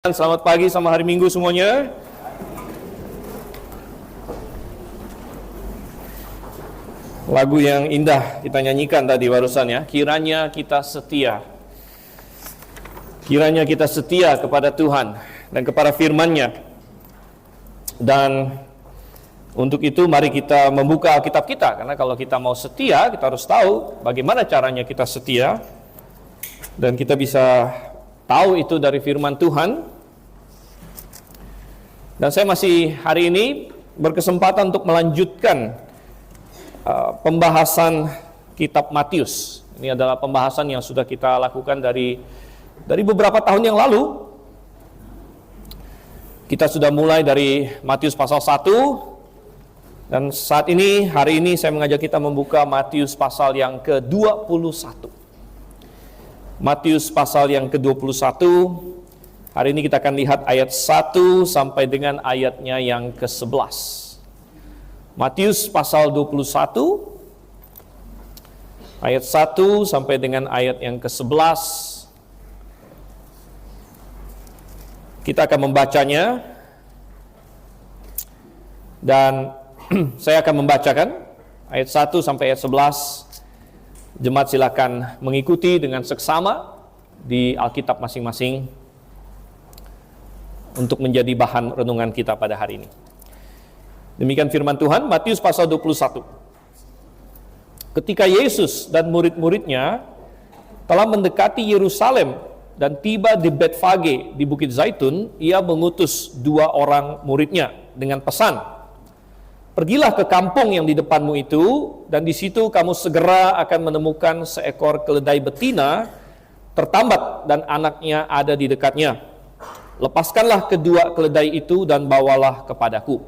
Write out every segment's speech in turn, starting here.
Selamat pagi sama hari Minggu semuanya. Lagu yang indah kita nyanyikan tadi barusan ya. Kiranya kita setia. Kiranya kita setia kepada Tuhan dan kepada firman-Nya. Dan untuk itu mari kita membuka Alkitab kita, karena kalau kita mau setia, kita harus tahu bagaimana caranya kita setia. Dan kita bisa tahu itu dari firman Tuhan. Dan saya masih hari ini berkesempatan untuk melanjutkan pembahasan kitab Matius. Ini adalah pembahasan yang sudah kita lakukan dari beberapa tahun yang lalu. Kita sudah mulai dari Matius pasal 1. Dan saat ini, hari ini saya mengajak kita membuka Matius pasal yang ke-21. Matius pasal yang ke-21. Hari ini kita akan lihat ayat 1 sampai dengan ayatnya yang ke-11. Matius pasal 21 ayat 1 sampai dengan ayat yang ke-11. Kita akan membacanya. Dan saya akan membacakan ayat 1 sampai ayat 11. Jemaat silakan mengikuti dengan seksama di Alkitab masing-masing untuk menjadi bahan renungan kita pada hari ini. Demikian firman Tuhan, Matius pasal 21. Ketika Yesus dan murid-muridnya telah mendekati Yerusalem dan tiba di Betfage di Bukit Zaitun, ia mengutus 2 orang muridnya dengan pesan, "Pergilah ke kampung yang di depanmu itu, dan di situ kamu segera akan menemukan seekor keledai betina tertambat dan anaknya ada di dekatnya. Lepaskanlah kedua keledai itu dan bawalah kepadaku.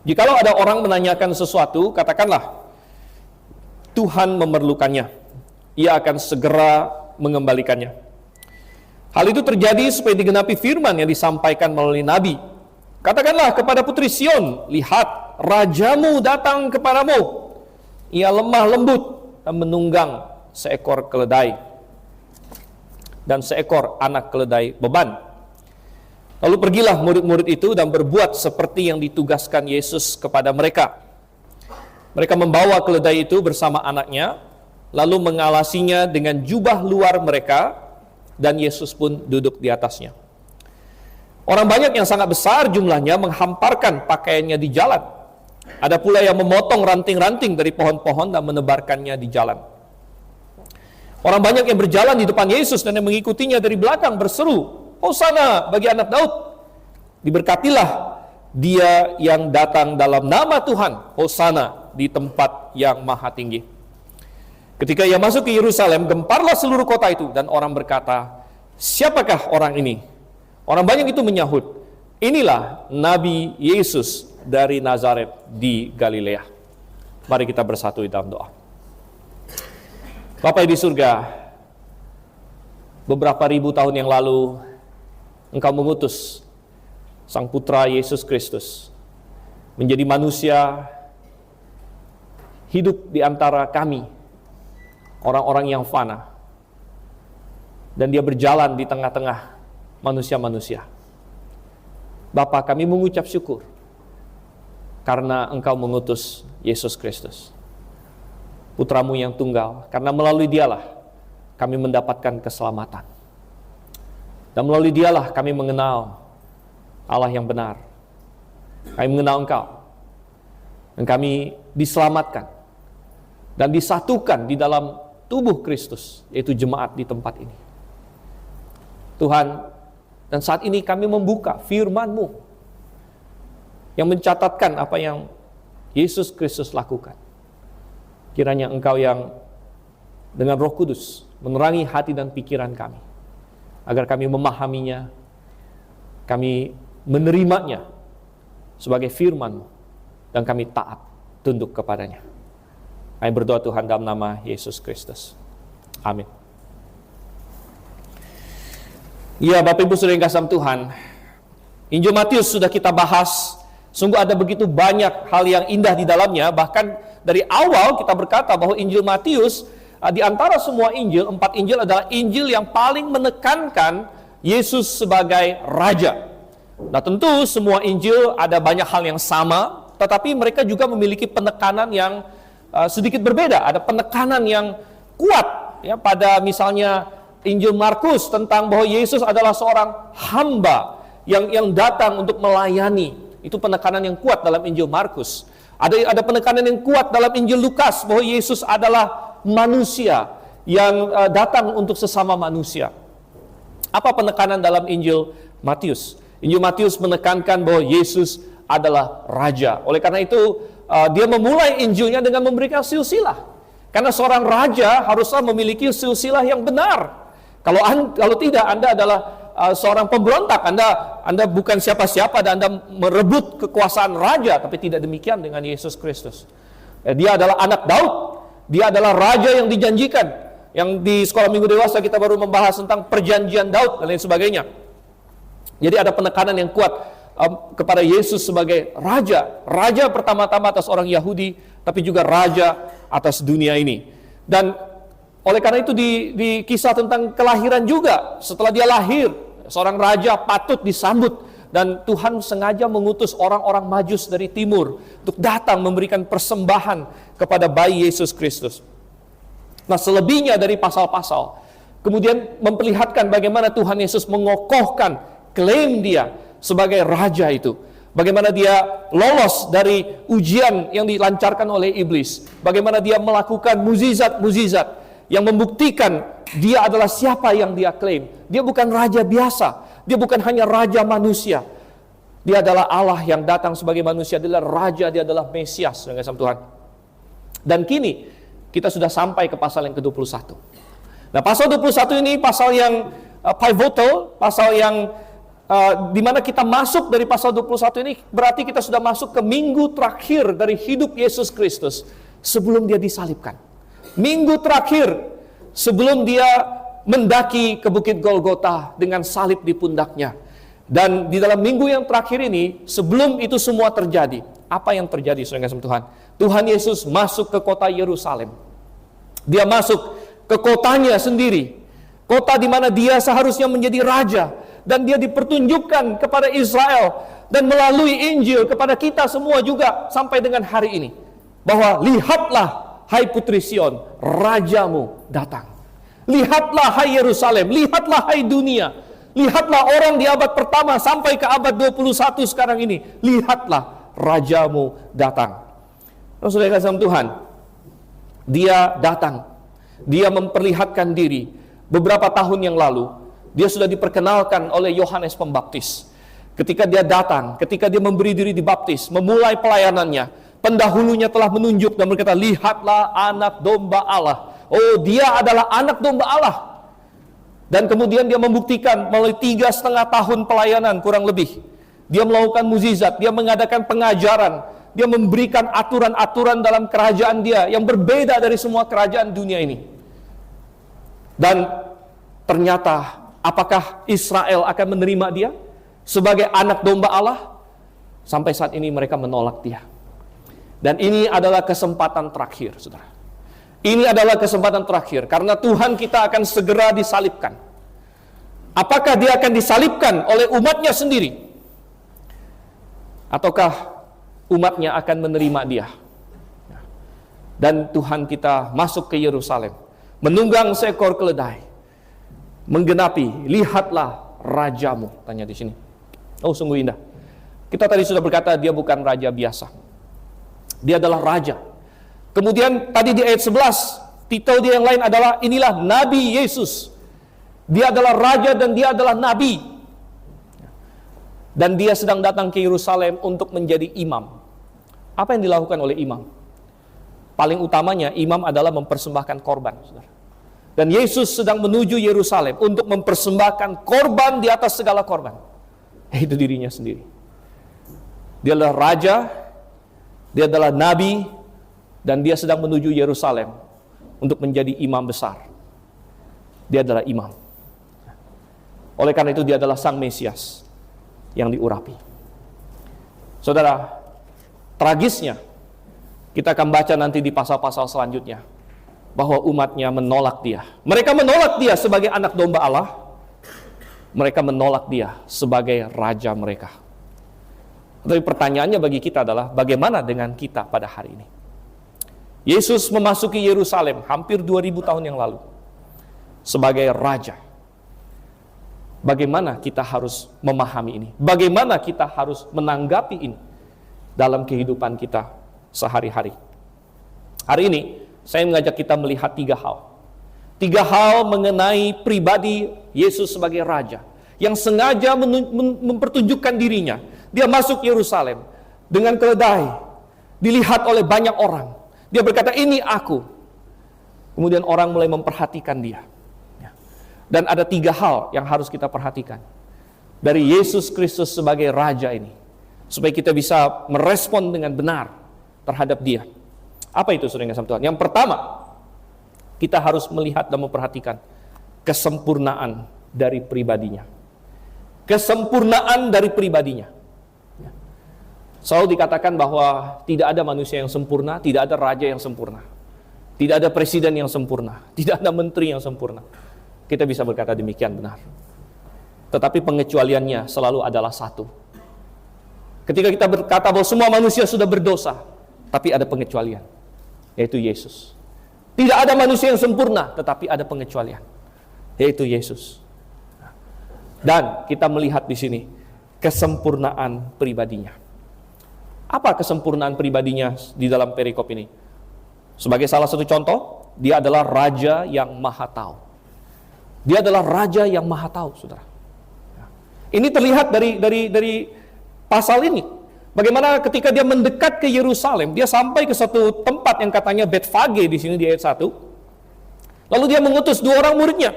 Jikalau ada orang menanyakan sesuatu, katakanlah, Tuhan memerlukannya. Ia akan segera mengembalikannya." Hal itu terjadi supaya digenapi firman yang disampaikan melalui nabi. "Katakanlah kepada putri Sion, lihat, rajamu datang kepadamu. Ia lemah lembut dan menunggang seekor keledai dan seekor anak keledai beban." Lalu pergilah murid-murid itu dan berbuat seperti yang ditugaskan Yesus kepada mereka. Mereka membawa keledai itu bersama anaknya, lalu mengalasinya dengan jubah luar mereka, dan Yesus pun duduk di atasnya. Orang banyak yang sangat besar jumlahnya menghamparkan pakaiannya di jalan. Ada pula yang memotong ranting-ranting dari pohon-pohon dan menebarkannya di jalan. Orang banyak yang berjalan di depan Yesus dan yang mengikutinya dari belakang berseru, "Hosana bagi anak Daud. Diberkatilah dia yang datang dalam nama Tuhan. Hosana di tempat yang maha tinggi." Ketika ia masuk ke Yerusalem, gemparlah seluruh kota itu, dan orang berkata, "Siapakah orang ini?" Orang banyak itu menyahut, "Inilah Nabi Yesus dari Nazaret di Galilea." Mari kita bersatu di dalam doa. Bapa di surga, beberapa ribu tahun yang lalu Engkau mengutus Sang Putra Yesus Kristus menjadi manusia, hidup di antara kami, orang-orang yang fana, dan dia berjalan di tengah-tengah manusia-manusia. Bapa, kami mengucap syukur karena Engkau mengutus Yesus Kristus, Putramu yang tunggal, karena melalui dialah kami mendapatkan keselamatan. Dan melalui dialah kami mengenal Allah yang benar. Kami mengenal Engkau. Dan kami diselamatkan dan disatukan di dalam tubuh Kristus, yaitu jemaat di tempat ini. Tuhan, dan saat ini kami membuka firman-Mu yang mencatatkan apa yang Yesus Kristus lakukan. Kiranya Engkau yang dengan Roh Kudus menerangi hati dan pikiran kami, agar kami memahaminya, kami menerimanya sebagai firman-Mu, dan kami taat, tunduk kepadanya. Kami berdoa Tuhan dalam nama Yesus Kristus. Amin. Ya, Bapak Ibu Saudara yang kasih Tuhan, Injil Matius sudah kita bahas. Sungguh ada begitu banyak hal yang indah di dalamnya. Bahkan dari awal kita berkata bahwa Injil Matius, di antara semua Injil, 4 Injil adalah Injil yang paling menekankan Yesus sebagai Raja. Nah, tentu semua Injil ada banyak hal yang sama, tetapi mereka juga memiliki penekanan yang sedikit berbeda. Ada penekanan yang kuat, ya, pada misalnya Injil Markus tentang bahwa Yesus adalah seorang hamba yang datang untuk melayani. Itu penekanan yang kuat dalam Injil Markus. Ada penekanan yang kuat dalam Injil Lukas bahwa Yesus adalah manusia yang datang untuk sesama manusia. Apa penekanan dalam Injil Matius? Injil Matius menekankan bahwa Yesus adalah Raja. Oleh karena itu, dia memulai Injilnya dengan memberikan silsilah. Karena seorang raja haruslah memiliki silsilah yang benar. Kalau tidak, Anda adalah seorang pemberontak. Anda bukan siapa-siapa dan Anda merebut kekuasaan raja. Tapi tidak demikian dengan Yesus Kristus. Dia adalah anak Daud. Dia adalah raja yang dijanjikan. Yang di sekolah minggu dewasa kita baru membahas tentang perjanjian Daud dan lain sebagainya. Jadi ada penekanan yang kuat kepada Yesus sebagai Raja. Raja pertama-tama atas orang Yahudi, tapi juga Raja atas dunia ini. Dan oleh karena itu di kisah tentang kelahiran juga, setelah dia lahir, seorang Raja patut disambut. Dan Tuhan sengaja mengutus orang-orang Majus dari timur untuk datang memberikan persembahan kepada bayi Yesus Kristus. Nah, selebihnya dari pasal-pasal kemudian memperlihatkan bagaimana Tuhan Yesus mengokohkan klaim dia sebagai Raja itu. Bagaimana dia lolos dari ujian yang dilancarkan oleh iblis. Bagaimana dia melakukan mukjizat-mukjizat yang membuktikan dia adalah siapa yang dia klaim. Dia bukan raja biasa. Dia bukan hanya raja manusia. Dia adalah Allah yang datang sebagai manusia. Dia adalah Raja, dia adalah Mesias. Dengan Tuhan. Dan kini kita sudah sampai ke pasal yang ke-21. Nah, pasal 21 ini pasal yang pivotal, pasal yang di mana kita masuk dari pasal 21 ini, berarti kita sudah masuk ke minggu terakhir dari hidup Yesus Kristus sebelum dia disalibkan. Minggu terakhir sebelum dia mendaki ke Bukit Golgota dengan salib di pundaknya. Dan di dalam minggu yang terakhir ini, sebelum itu semua terjadi, apa yang terjadi saudara kasih Tuhan? Tuhan Yesus masuk ke kota Yerusalem. Dia masuk ke kotanya sendiri. Kota di mana dia seharusnya menjadi raja. Dan dia dipertunjukkan kepada Israel. Dan melalui Injil kepada kita semua juga sampai dengan hari ini. Bahwa lihatlah hai Putri Sion, Rajamu datang. Lihatlah hai Yerusalem, lihatlah hai dunia. Lihatlah orang di abad pertama sampai ke abad 21 sekarang ini. Lihatlah Rajamu datang. Oh, saudara kasih Tuhan, dia datang. Dia memperlihatkan diri. Beberapa tahun yang lalu, dia sudah diperkenalkan oleh Yohanes Pembaptis. Ketika dia datang, ketika dia memberi diri dibaptis, memulai pelayanannya, pendahulunya telah menunjuk dan berkata, lihatlah anak domba Allah. Oh, dia adalah anak domba Allah. Dan kemudian dia membuktikan melalui 3,5 tahun pelayanan kurang lebih. Dia melakukan mukjizat, dia mengadakan pengajaran, dia memberikan aturan-aturan dalam kerajaan dia yang berbeda dari semua kerajaan dunia ini. Dan ternyata apakah Israel akan menerima dia sebagai anak domba Allah? Sampai saat ini mereka menolak dia. Dan ini adalah kesempatan terakhir, saudara. Ini adalah kesempatan terakhir, karena Tuhan kita akan segera disalibkan. Apakah dia akan disalibkan oleh umatnya sendiri? Ataukah umatnya akan menerima dia? Dan Tuhan kita masuk ke Yerusalem, menunggang seekor keledai, menggenapi, lihatlah Rajamu, tanya di sini. Oh, sungguh indah. Kita tadi sudah berkata dia bukan raja biasa. Dia adalah raja. Kemudian tadi di ayat 11, titel dia yang lain adalah inilah Nabi Yesus. Dia adalah raja dan dia adalah nabi. Dan dia sedang datang ke Yerusalem untuk menjadi imam. Apa yang dilakukan oleh imam? Paling utamanya imam adalah mempersembahkan korban, saudara. Dan Yesus sedang menuju Yerusalem untuk mempersembahkan korban di atas segala korban. Itu dirinya sendiri. Dia adalah raja, dia adalah nabi, dan dia sedang menuju Yerusalem untuk menjadi imam besar. Dia adalah imam. Oleh karena itu dia adalah sang Mesias yang diurapi. Saudara, tragisnya kita akan baca nanti di pasal-pasal selanjutnya bahwa umatnya menolak dia. Mereka menolak dia sebagai anak domba Allah. mereka menolak dia sebagai raja mereka. Tapi pertanyaannya bagi kita adalah, bagaimana dengan kita pada hari ini? Yesus memasuki Yerusalem hampir 2000 tahun yang lalu sebagai raja. Bagaimana kita harus memahami ini? Bagaimana kita harus menanggapi ini dalam kehidupan kita sehari-hari? Hari ini saya mengajak kita melihat 3 hal. 3 hal mengenai pribadi Yesus sebagai raja yang sengaja mempertunjukkan dirinya. Dia masuk Yerusalem dengan keledai, dilihat oleh banyak orang. Dia berkata, ini aku. Kemudian orang mulai memperhatikan dia. Dan ada 3 hal yang harus kita perhatikan dari Yesus Kristus sebagai raja ini, supaya kita bisa merespon dengan benar terhadap dia. Apa itu, saudara yang kasih Tuhan? Yang pertama, kita harus melihat dan memperhatikan kesempurnaan dari pribadinya. Kesempurnaan dari pribadinya. Selalu dikatakan bahwa tidak ada manusia yang sempurna, tidak ada raja yang sempurna, tidak ada presiden yang sempurna, tidak ada menteri yang sempurna. Kita bisa berkata demikian, benar. Tetapi pengecualiannya selalu adalah satu. Ketika kita berkata bahwa semua manusia sudah berdosa, tapi ada pengecualian, yaitu Yesus. Tidak ada manusia yang sempurna, tetapi ada pengecualian, yaitu Yesus. Dan kita melihat di sini kesempurnaan pribadinya. Apa kesempurnaan pribadinya di dalam perikop ini? Sebagai salah satu contoh, dia adalah raja yang maha tahu. Dia adalah raja yang maha tahu, saudara. Ini terlihat dari pasal ini. Bagaimana ketika dia mendekat ke Yerusalem, dia sampai ke satu tempat yang katanya Betfage di sini di ayat 1. Lalu dia mengutus 2 orang muridnya.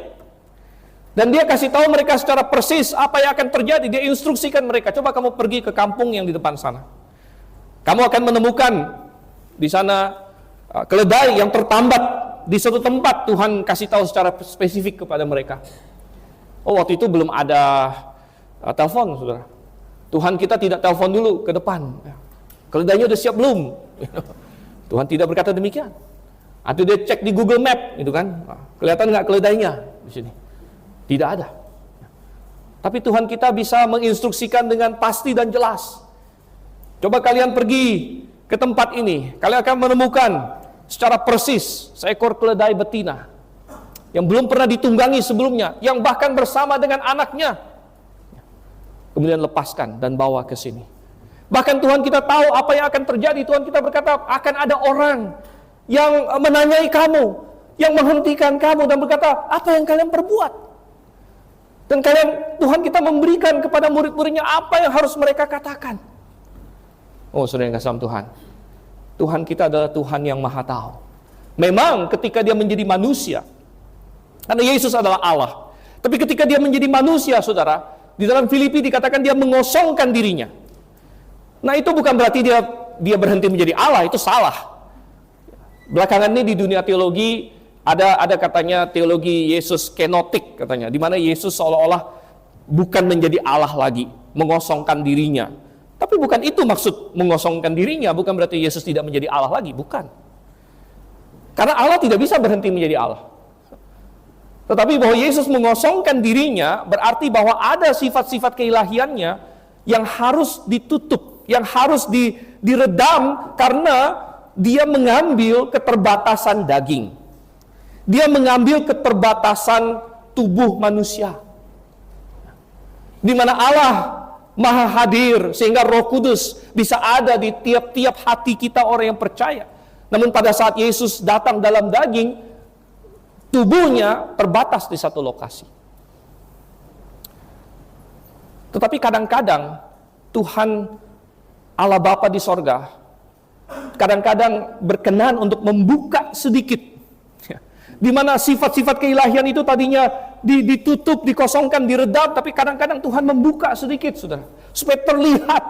Dan dia kasih tahu mereka secara persis apa yang akan terjadi. Dia instruksikan mereka, coba kamu pergi ke kampung yang di depan sana. Kamu akan menemukan di sana keledai yang tertambat di suatu tempat. Tuhan kasih tahu secara spesifik kepada mereka. Oh, waktu itu belum ada telepon, saudara. Tuhan kita tidak telepon dulu ke depan. Keledainya udah siap belum? Tuhan tidak berkata demikian. Atau dia cek di Google Map, gitu kan? Kelihatan nggak keledainya di sini? Tidak ada. Tapi Tuhan kita bisa menginstruksikan dengan pasti dan jelas. Coba kalian pergi ke tempat ini, kalian akan menemukan secara persis seekor keledai betina yang belum pernah ditunggangi sebelumnya, yang bahkan bersama dengan anaknya. Kemudian lepaskan dan bawa ke sini. Bahkan Tuhan kita tahu apa yang akan terjadi. Tuhan kita berkata akan ada orang yang menanyai kamu, yang menghentikan kamu dan berkata, apa yang kalian perbuat? Dan Tuhan kita memberikan kepada murid-muridnya apa yang harus mereka katakan. Oh, saudara yang kasih Tuhan, Tuhan kita adalah Tuhan yang maha tahu. Memang ketika dia menjadi manusia, karena Yesus adalah Allah, tapi ketika dia menjadi manusia, saudara, di dalam Filipi dikatakan dia mengosongkan dirinya. Nah, itu bukan berarti dia berhenti menjadi Allah, itu salah. Belakangan ini di dunia teologi ada katanya teologi Yesus kenotik katanya, di mana Yesus seolah-olah bukan menjadi Allah lagi, mengosongkan dirinya. Tapi bukan itu maksud mengosongkan dirinya, bukan berarti Yesus tidak menjadi Allah lagi, bukan. Karena Allah tidak bisa berhenti menjadi Allah. Tetapi bahwa Yesus mengosongkan dirinya berarti bahwa ada sifat-sifat keilahiannya yang harus ditutup, yang harus diredam karena dia mengambil keterbatasan daging. Dia mengambil keterbatasan tubuh manusia. Di mana Allah Maha hadir sehingga Roh Kudus bisa ada di tiap-tiap hati kita orang yang percaya. Namun pada saat Yesus datang dalam daging, tubuhnya terbatas di satu lokasi. Tetapi kadang-kadang Tuhan Allah Bapa di sorga kadang-kadang berkenan untuk membuka sedikit, di mana sifat-sifat keilahian itu tadinya ditutup, dikosongkan, diredam, tapi kadang-kadang Tuhan membuka sedikit, saudara, supaya terlihat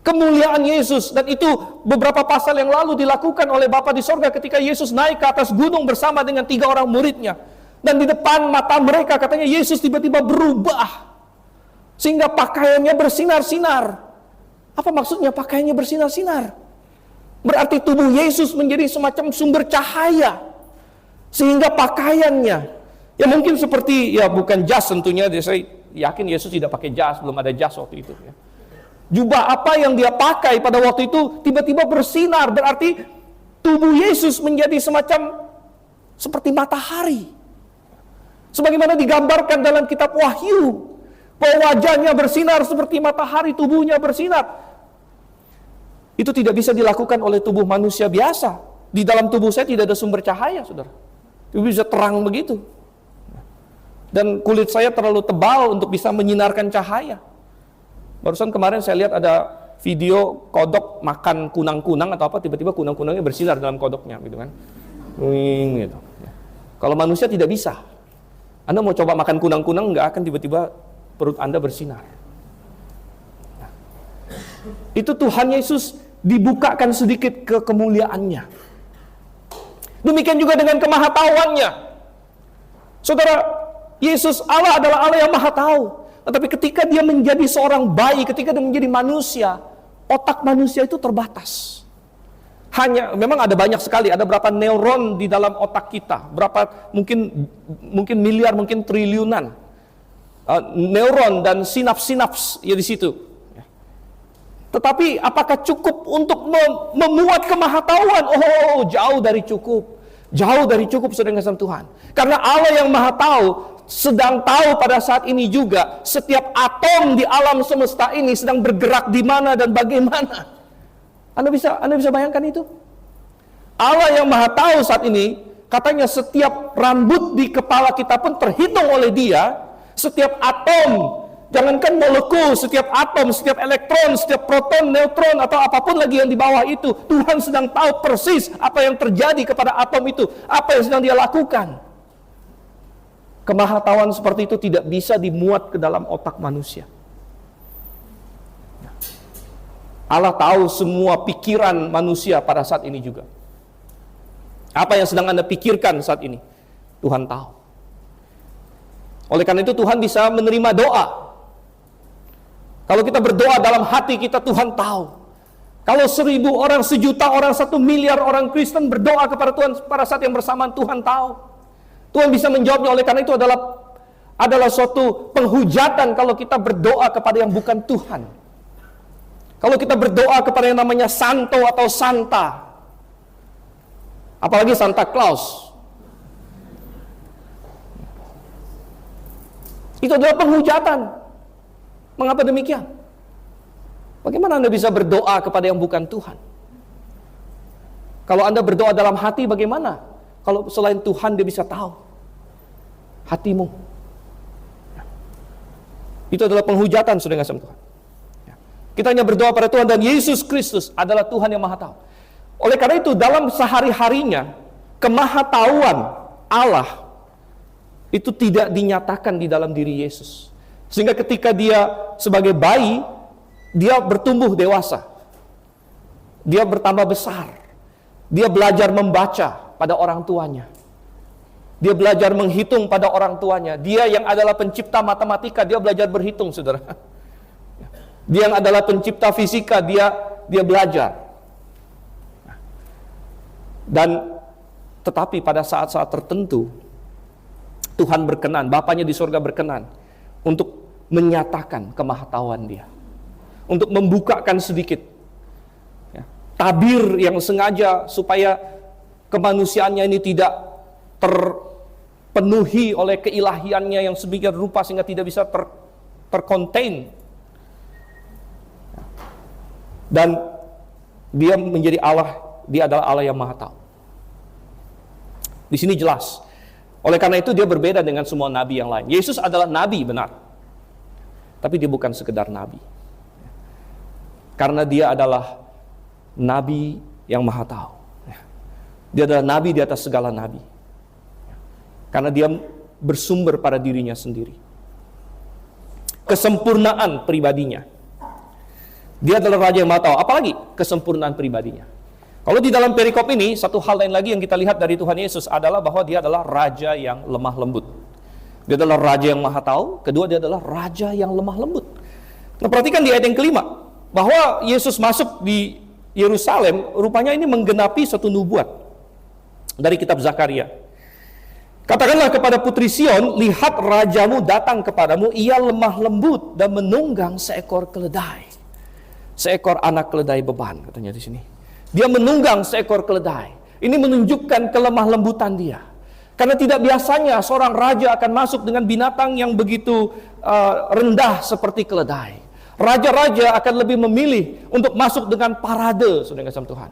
kemuliaan Yesus. Dan itu beberapa pasal yang lalu dilakukan oleh Bapa di sorga ketika Yesus naik ke atas gunung bersama dengan 3 orang muridnya. Dan di depan mata mereka katanya Yesus tiba-tiba berubah, sehingga pakaiannya bersinar-sinar. Apa maksudnya pakaiannya bersinar-sinar? Berarti tubuh Yesus menjadi semacam sumber cahaya, sehingga pakaiannya, ya mungkin seperti, ya bukan jas tentunya, yakin Yesus tidak pakai jas, belum ada jas waktu itu. Ya. Jubah apa yang dia pakai pada waktu itu tiba-tiba bersinar, berarti tubuh Yesus menjadi semacam seperti matahari. Sebagaimana digambarkan dalam kitab Wahyu, bahwa wajahnya bersinar seperti matahari, tubuhnya bersinar. Itu tidak bisa dilakukan oleh tubuh manusia biasa. Di dalam tubuh saya tidak ada sumber cahaya, saudara. Itu bisa terang begitu. Dan kulit saya terlalu tebal untuk bisa menyinarkan cahaya. Barusan kemarin saya lihat ada video kodok makan kunang-kunang atau apa, tiba-tiba kunang-kunangnya bersinar dalam kodoknya, gitu kan. Gitu. Kalau manusia tidak bisa. Anda mau coba makan kunang-kunang, nggak akan tiba-tiba perut Anda bersinar. Nah, itu Tuhan Yesus dibukakan sedikit ke kemuliaannya. Demikian juga dengan kemahatauannya. Saudara, Yesus Allah adalah Allah yang maha tahu. Tetapi ketika dia menjadi seorang bayi, ketika dia menjadi manusia, otak manusia itu terbatas. Memang ada banyak sekali, ada berapa neuron di dalam otak kita, berapa mungkin miliar, mungkin triliunan neuron dan sinaps-sinaps ya di situ. Tetapi apakah cukup untuk memuat kemahatauan? Oh, jauh dari cukup. Jauh dari cukup, saudara kasih Tuhan. Karena Allah yang maha tahu sedang tahu pada saat ini juga setiap atom di alam semesta ini sedang bergerak di mana dan bagaimana. Anda bisa bayangkan itu? Allah yang maha tahu saat ini, katanya setiap rambut di kepala kita pun terhitung oleh Dia, setiap atom, jangankan molekul, setiap atom, setiap elektron, setiap proton, neutron, atau apapun lagi yang di bawah itu, Tuhan sedang tahu persis apa yang terjadi kepada atom itu, apa yang sedang Dia lakukan. Kemahatauan seperti itu tidak bisa dimuat ke dalam otak manusia. Allah tahu semua pikiran manusia pada saat ini juga. Apa yang sedang Anda pikirkan saat ini, Tuhan tahu. Oleh karena itu Tuhan bisa menerima doa. Kalau kita berdoa dalam hati kita, Tuhan tahu. Kalau 1.000 orang, 1 juta orang, 1 miliar orang Kristen berdoa kepada Tuhan pada saat yang bersamaan, Tuhan tahu. Tuhan bisa menjawabnya. Oleh karena itu adalah suatu penghujatan kalau kita berdoa kepada yang bukan Tuhan. Kalau kita berdoa kepada yang namanya Santo atau Santa, apalagi Santa Claus, itu adalah penghujatan. Mengapa demikian? Bagaimana Anda bisa berdoa kepada yang bukan Tuhan? Kalau Anda berdoa dalam hati, bagaimana? Kalau selain Tuhan Dia bisa tahu hatimu. Itu adalah penghujatan, saudara kasih Tuhan. Kita hanya berdoa pada Tuhan, dan Yesus Kristus adalah Tuhan yang maha tahu. Oleh karena itu dalam sehari-harinya, kemahatauan Allah itu tidak dinyatakan di dalam diri Yesus. Sehingga ketika Dia sebagai bayi, Dia bertumbuh dewasa, Dia bertambah besar, Dia belajar membaca pada orang tuanya, Dia belajar menghitung pada orang tuanya. Dia yang adalah pencipta matematika, Dia belajar berhitung, saudara. Dia yang adalah pencipta fisika, dia belajar. Dan tetapi pada saat-saat tertentu Tuhan berkenan, Bapaknya di surga berkenan untuk menyatakan kemahatauan Dia, untuk membukakan sedikit tabir yang sengaja supaya kemanusiaannya ini tidak terpenuhi oleh keilahiannya yang sedemikian rupa sehingga tidak bisa terkontain. Dan Dia menjadi Allah, Dia adalah Allah yang maha tahu. Di sini jelas. Oleh karena itu Dia berbeda dengan semua nabi yang lain. Yesus adalah nabi, benar. Tapi Dia bukan sekedar nabi. Karena Dia adalah nabi yang maha tahu. Dia adalah nabi di atas segala nabi. Karena Dia bersumber pada dirinya sendiri. Kesempurnaan pribadinya. Dia adalah Raja yang maha tahu. Apalagi kesempurnaan pribadinya. Kalau di dalam perikop ini, satu hal lain lagi yang kita lihat dari Tuhan Yesus adalah bahwa Dia adalah Raja yang lemah lembut. Dia adalah Raja yang maha tahu. Kedua, Dia adalah Raja yang lemah lembut. Nah, perhatikan di ayat yang kelima, bahwa Yesus masuk di Yerusalem, rupanya ini menggenapi satu nubuat dari kitab Zakaria. Katakanlah kepada putri Sion, lihat rajamu datang kepadamu, ia lemah lembut dan menunggang seekor keledai. Seekor anak keledai beban, katanya di sini. Dia menunggang seekor keledai. Ini menunjukkan kelemah lembutan dia. Karena tidak biasanya seorang raja akan masuk dengan binatang yang begitu rendah seperti keledai. Raja-raja akan lebih memilih untuk masuk dengan parade, saudara kasih Tuhan.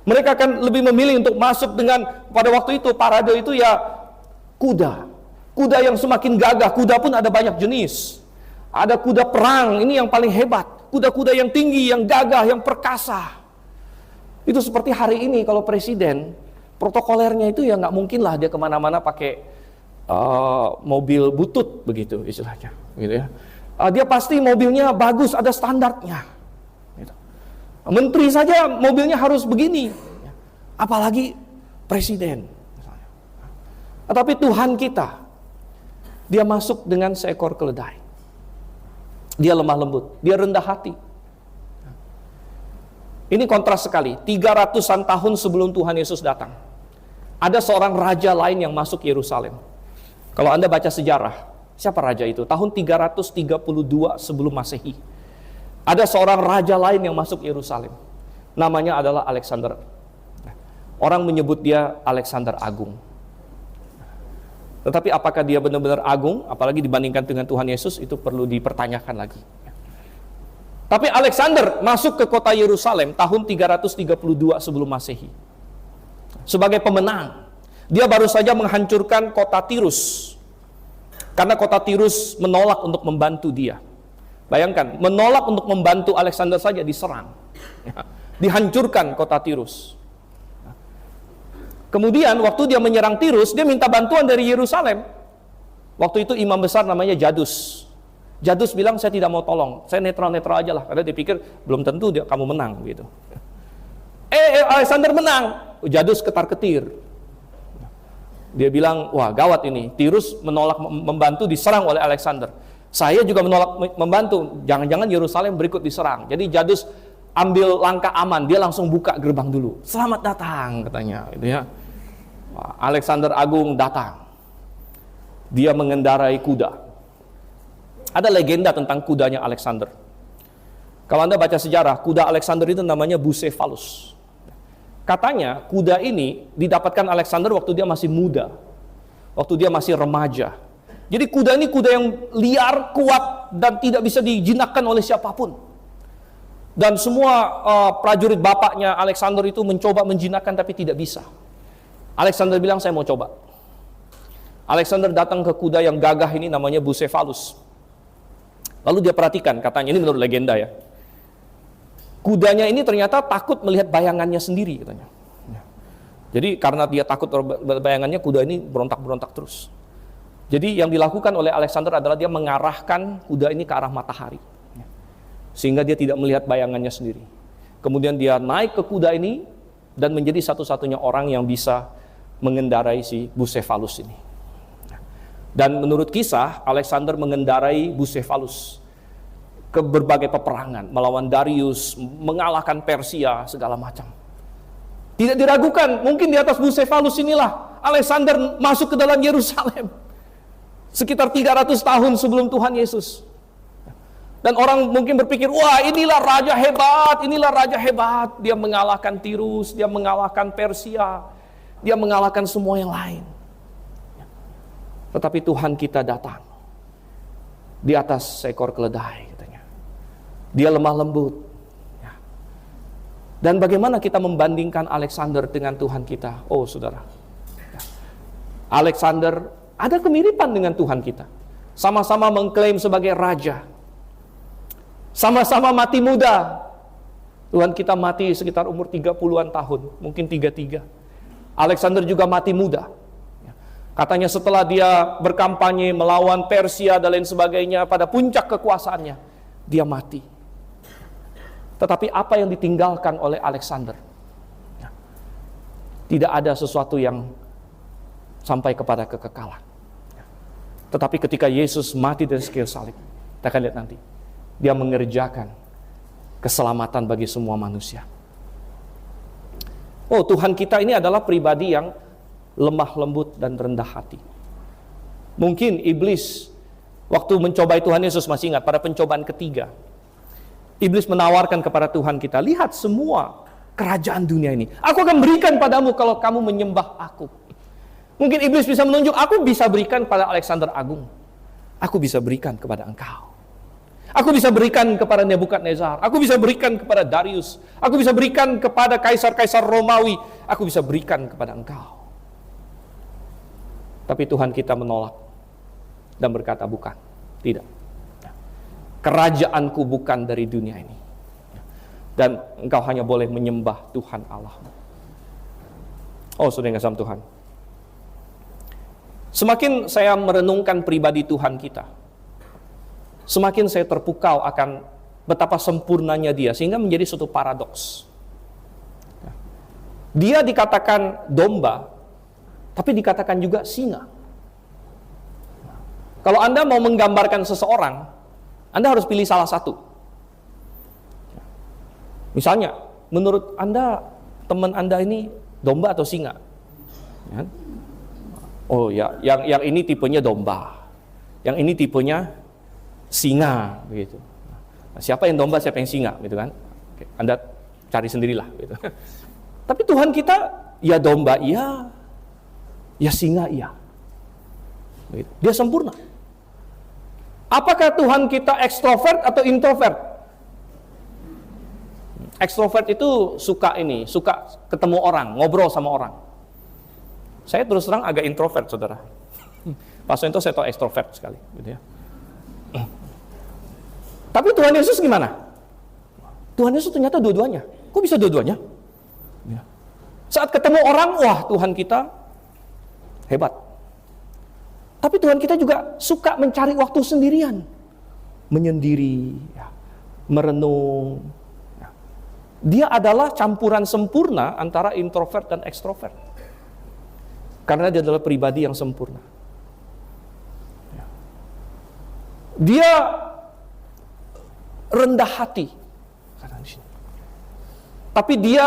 Mereka akan lebih memilih untuk masuk dengan, pada waktu itu parade itu ya kuda. Kuda yang semakin gagah. Kuda pun ada banyak jenis. Ada kuda perang, ini yang paling hebat. Kuda-kuda yang tinggi, yang gagah, yang perkasa. Itu seperti hari ini kalau presiden, protokolernya itu ya nggak mungkin lah dia kemana-mana pakai mobil butut begitu istilahnya. Gitu ya. Dia pasti mobilnya bagus, ada standarnya. Gitu. Menteri saja mobilnya harus begini. Apalagi presiden. Tetapi Tuhan kita, dia masuk dengan seekor keledai. Dia lemah lembut, dia rendah hati. Ini kontras sekali. 300-an tahun sebelum Tuhan Yesus datang, ada seorang raja lain yang masuk Yerusalem. Kalau Anda baca sejarah, siapa raja itu? Tahun 332 sebelum Masehi. Ada seorang raja lain yang masuk Yerusalem. Namanya adalah Alexander. Orang menyebut dia Alexander Agung. Tetapi apakah dia benar-benar agung, apalagi dibandingkan dengan Tuhan Yesus, itu perlu dipertanyakan lagi. Tapi Alexander masuk ke kota Yerusalem tahun 332 sebelum Masehi. Sebagai pemenang. Dia baru saja menghancurkan kota Tirus. Karena kota Tirus menolak untuk membantu dia. Bayangkan, menolak untuk membantu Alexander saja diserang. Dihancurkan kota Tirus. Kemudian waktu dia menyerang Tirus, dia minta bantuan dari Yerusalem. Waktu itu imam besar namanya Jadus. Jadus bilang, saya tidak mau tolong, saya netral-netral aja lah. Karena dia pikir, belum tentu kamu menang gitu. Alexander menang. Jadus ketar-ketir. Dia bilang, wah gawat ini, Tirus menolak membantu, diserang oleh Alexander. Saya juga menolak membantu, jangan-jangan Yerusalem berikut diserang. Jadi Jadus ambil langkah aman, dia langsung buka gerbang dulu. Selamat datang, katanya. Gitu ya. Alexander Agung datang. Dia mengendarai kuda. Ada legenda tentang kudanya Alexander. Kalau Anda baca sejarah, kuda Alexander itu namanya Bucephalus. Katanya kuda ini didapatkan Alexander waktu dia masih muda. Waktu dia masih remaja. Jadi kuda ini kuda yang liar, kuat, dan tidak bisa dijinakkan oleh siapapun. Dan semua prajurit bapaknya Alexander itu mencoba menjinakkan tapi tidak bisa. Alexander bilang, saya mau coba. Alexander datang ke kuda yang gagah ini namanya Bucephalus. Lalu dia perhatikan, katanya ini menurut legenda ya. Kudanya ini ternyata takut melihat bayangannya sendiri katanya. Jadi karena dia takut bayangannya, kuda ini berontak-berontak terus. Jadi yang dilakukan oleh Alexander adalah dia mengarahkan kuda ini ke arah matahari. Sehingga dia tidak melihat bayangannya sendiri. Kemudian dia naik ke kuda ini dan menjadi satu-satunya orang yang bisa mengendarai si Bucephalus ini. Dan menurut kisah, Alexander mengendarai Bucephalus ke berbagai peperangan, melawan Darius, mengalahkan Persia, segala macam. Tidak diragukan, mungkin di atas Bucephalus inilah Alexander masuk ke dalam Yerusalem. Sekitar 300 tahun sebelum Tuhan Yesus. Dan orang mungkin berpikir, wah inilah raja hebat, inilah raja hebat. Dia mengalahkan Tirus, dia mengalahkan Persia, dia mengalahkan semua yang lain. Tetapi Tuhan kita datang di atas seekor keledai, katanya. Dia lemah lembut. Dan bagaimana kita membandingkan Alexander dengan Tuhan kita? Oh saudara, Alexander ada kemiripan dengan Tuhan kita. Sama-sama mengklaim sebagai raja. Sama-sama mati muda. Tuhan kita mati sekitar umur 30-an tahun, mungkin 33. Alexander juga mati muda. Katanya setelah dia berkampanye melawan Persia dan lain sebagainya, pada puncak kekuasaannya, dia mati. Tetapi apa yang ditinggalkan oleh Alexander? Tidak ada sesuatu yang sampai kepada kekekalan. Tetapi ketika Yesus mati dari kayu salib, kita akan lihat nanti, dia mengerjakan keselamatan bagi semua manusia. Oh, Tuhan kita ini adalah pribadi yang lemah lembut dan rendah hati. Mungkin iblis waktu mencobai Tuhan Yesus, masih ingat pada pencobaan ketiga, iblis menawarkan kepada Tuhan kita, lihat semua kerajaan dunia ini aku akan berikan padamu kalau kamu menyembah aku. Mungkin iblis bisa menunjuk, aku bisa berikan pada Alexander Agung, aku bisa berikan kepada engkau, aku bisa berikan kepada Nebukadnezar, aku bisa berikan kepada Darius, aku bisa berikan kepada kaisar-kaisar Romawi, aku bisa berikan kepada engkau. Tapi Tuhan kita menolak dan berkata, bukan, tidak. Kerajaanku bukan dari dunia ini. Dan engkau hanya boleh menyembah Tuhan Allahmu. Oh, saudara yang kasih Tuhan, semakin saya merenungkan pribadi Tuhan kita, semakin saya terpukau akan betapa sempurnanya Dia, sehingga menjadi suatu paradoks. Dia dikatakan domba, tapi dikatakan juga singa. Kalau Anda mau menggambarkan seseorang, Anda harus pilih salah satu. Misalnya, menurut Anda, teman Anda ini domba atau singa? Ya. Oh ya, yang ini tipenya domba, yang ini tipenya singa, begitu. Nah, siapa yang domba, siapa yang singa, gitu kan? Oke, Anda cari sendirilah, gitu. Tapi Tuhan kita, ya domba iya, ya singa iya. Begitu. Dia sempurna. Apakah Tuhan kita ekstrovert atau introvert? Ekstrovert itu suka ketemu orang, ngobrol sama orang. Saya terus terang agak introvert, saudara. Pas itu saya tahu ekstrovert sekali, gitu ya. Tapi Tuhan Yesus gimana? Tuhan Yesus ternyata dua-duanya. Kok bisa dua-duanya? Ya. Saat ketemu orang, wah Tuhan kita hebat. Tapi Tuhan kita juga suka mencari waktu sendirian, menyendiri, ya, merenung. Ya. Dia adalah campuran sempurna antara introvert dan ekstrovert. Karena dia adalah pribadi yang sempurna. Ya. Dia rendah hati. Tapi dia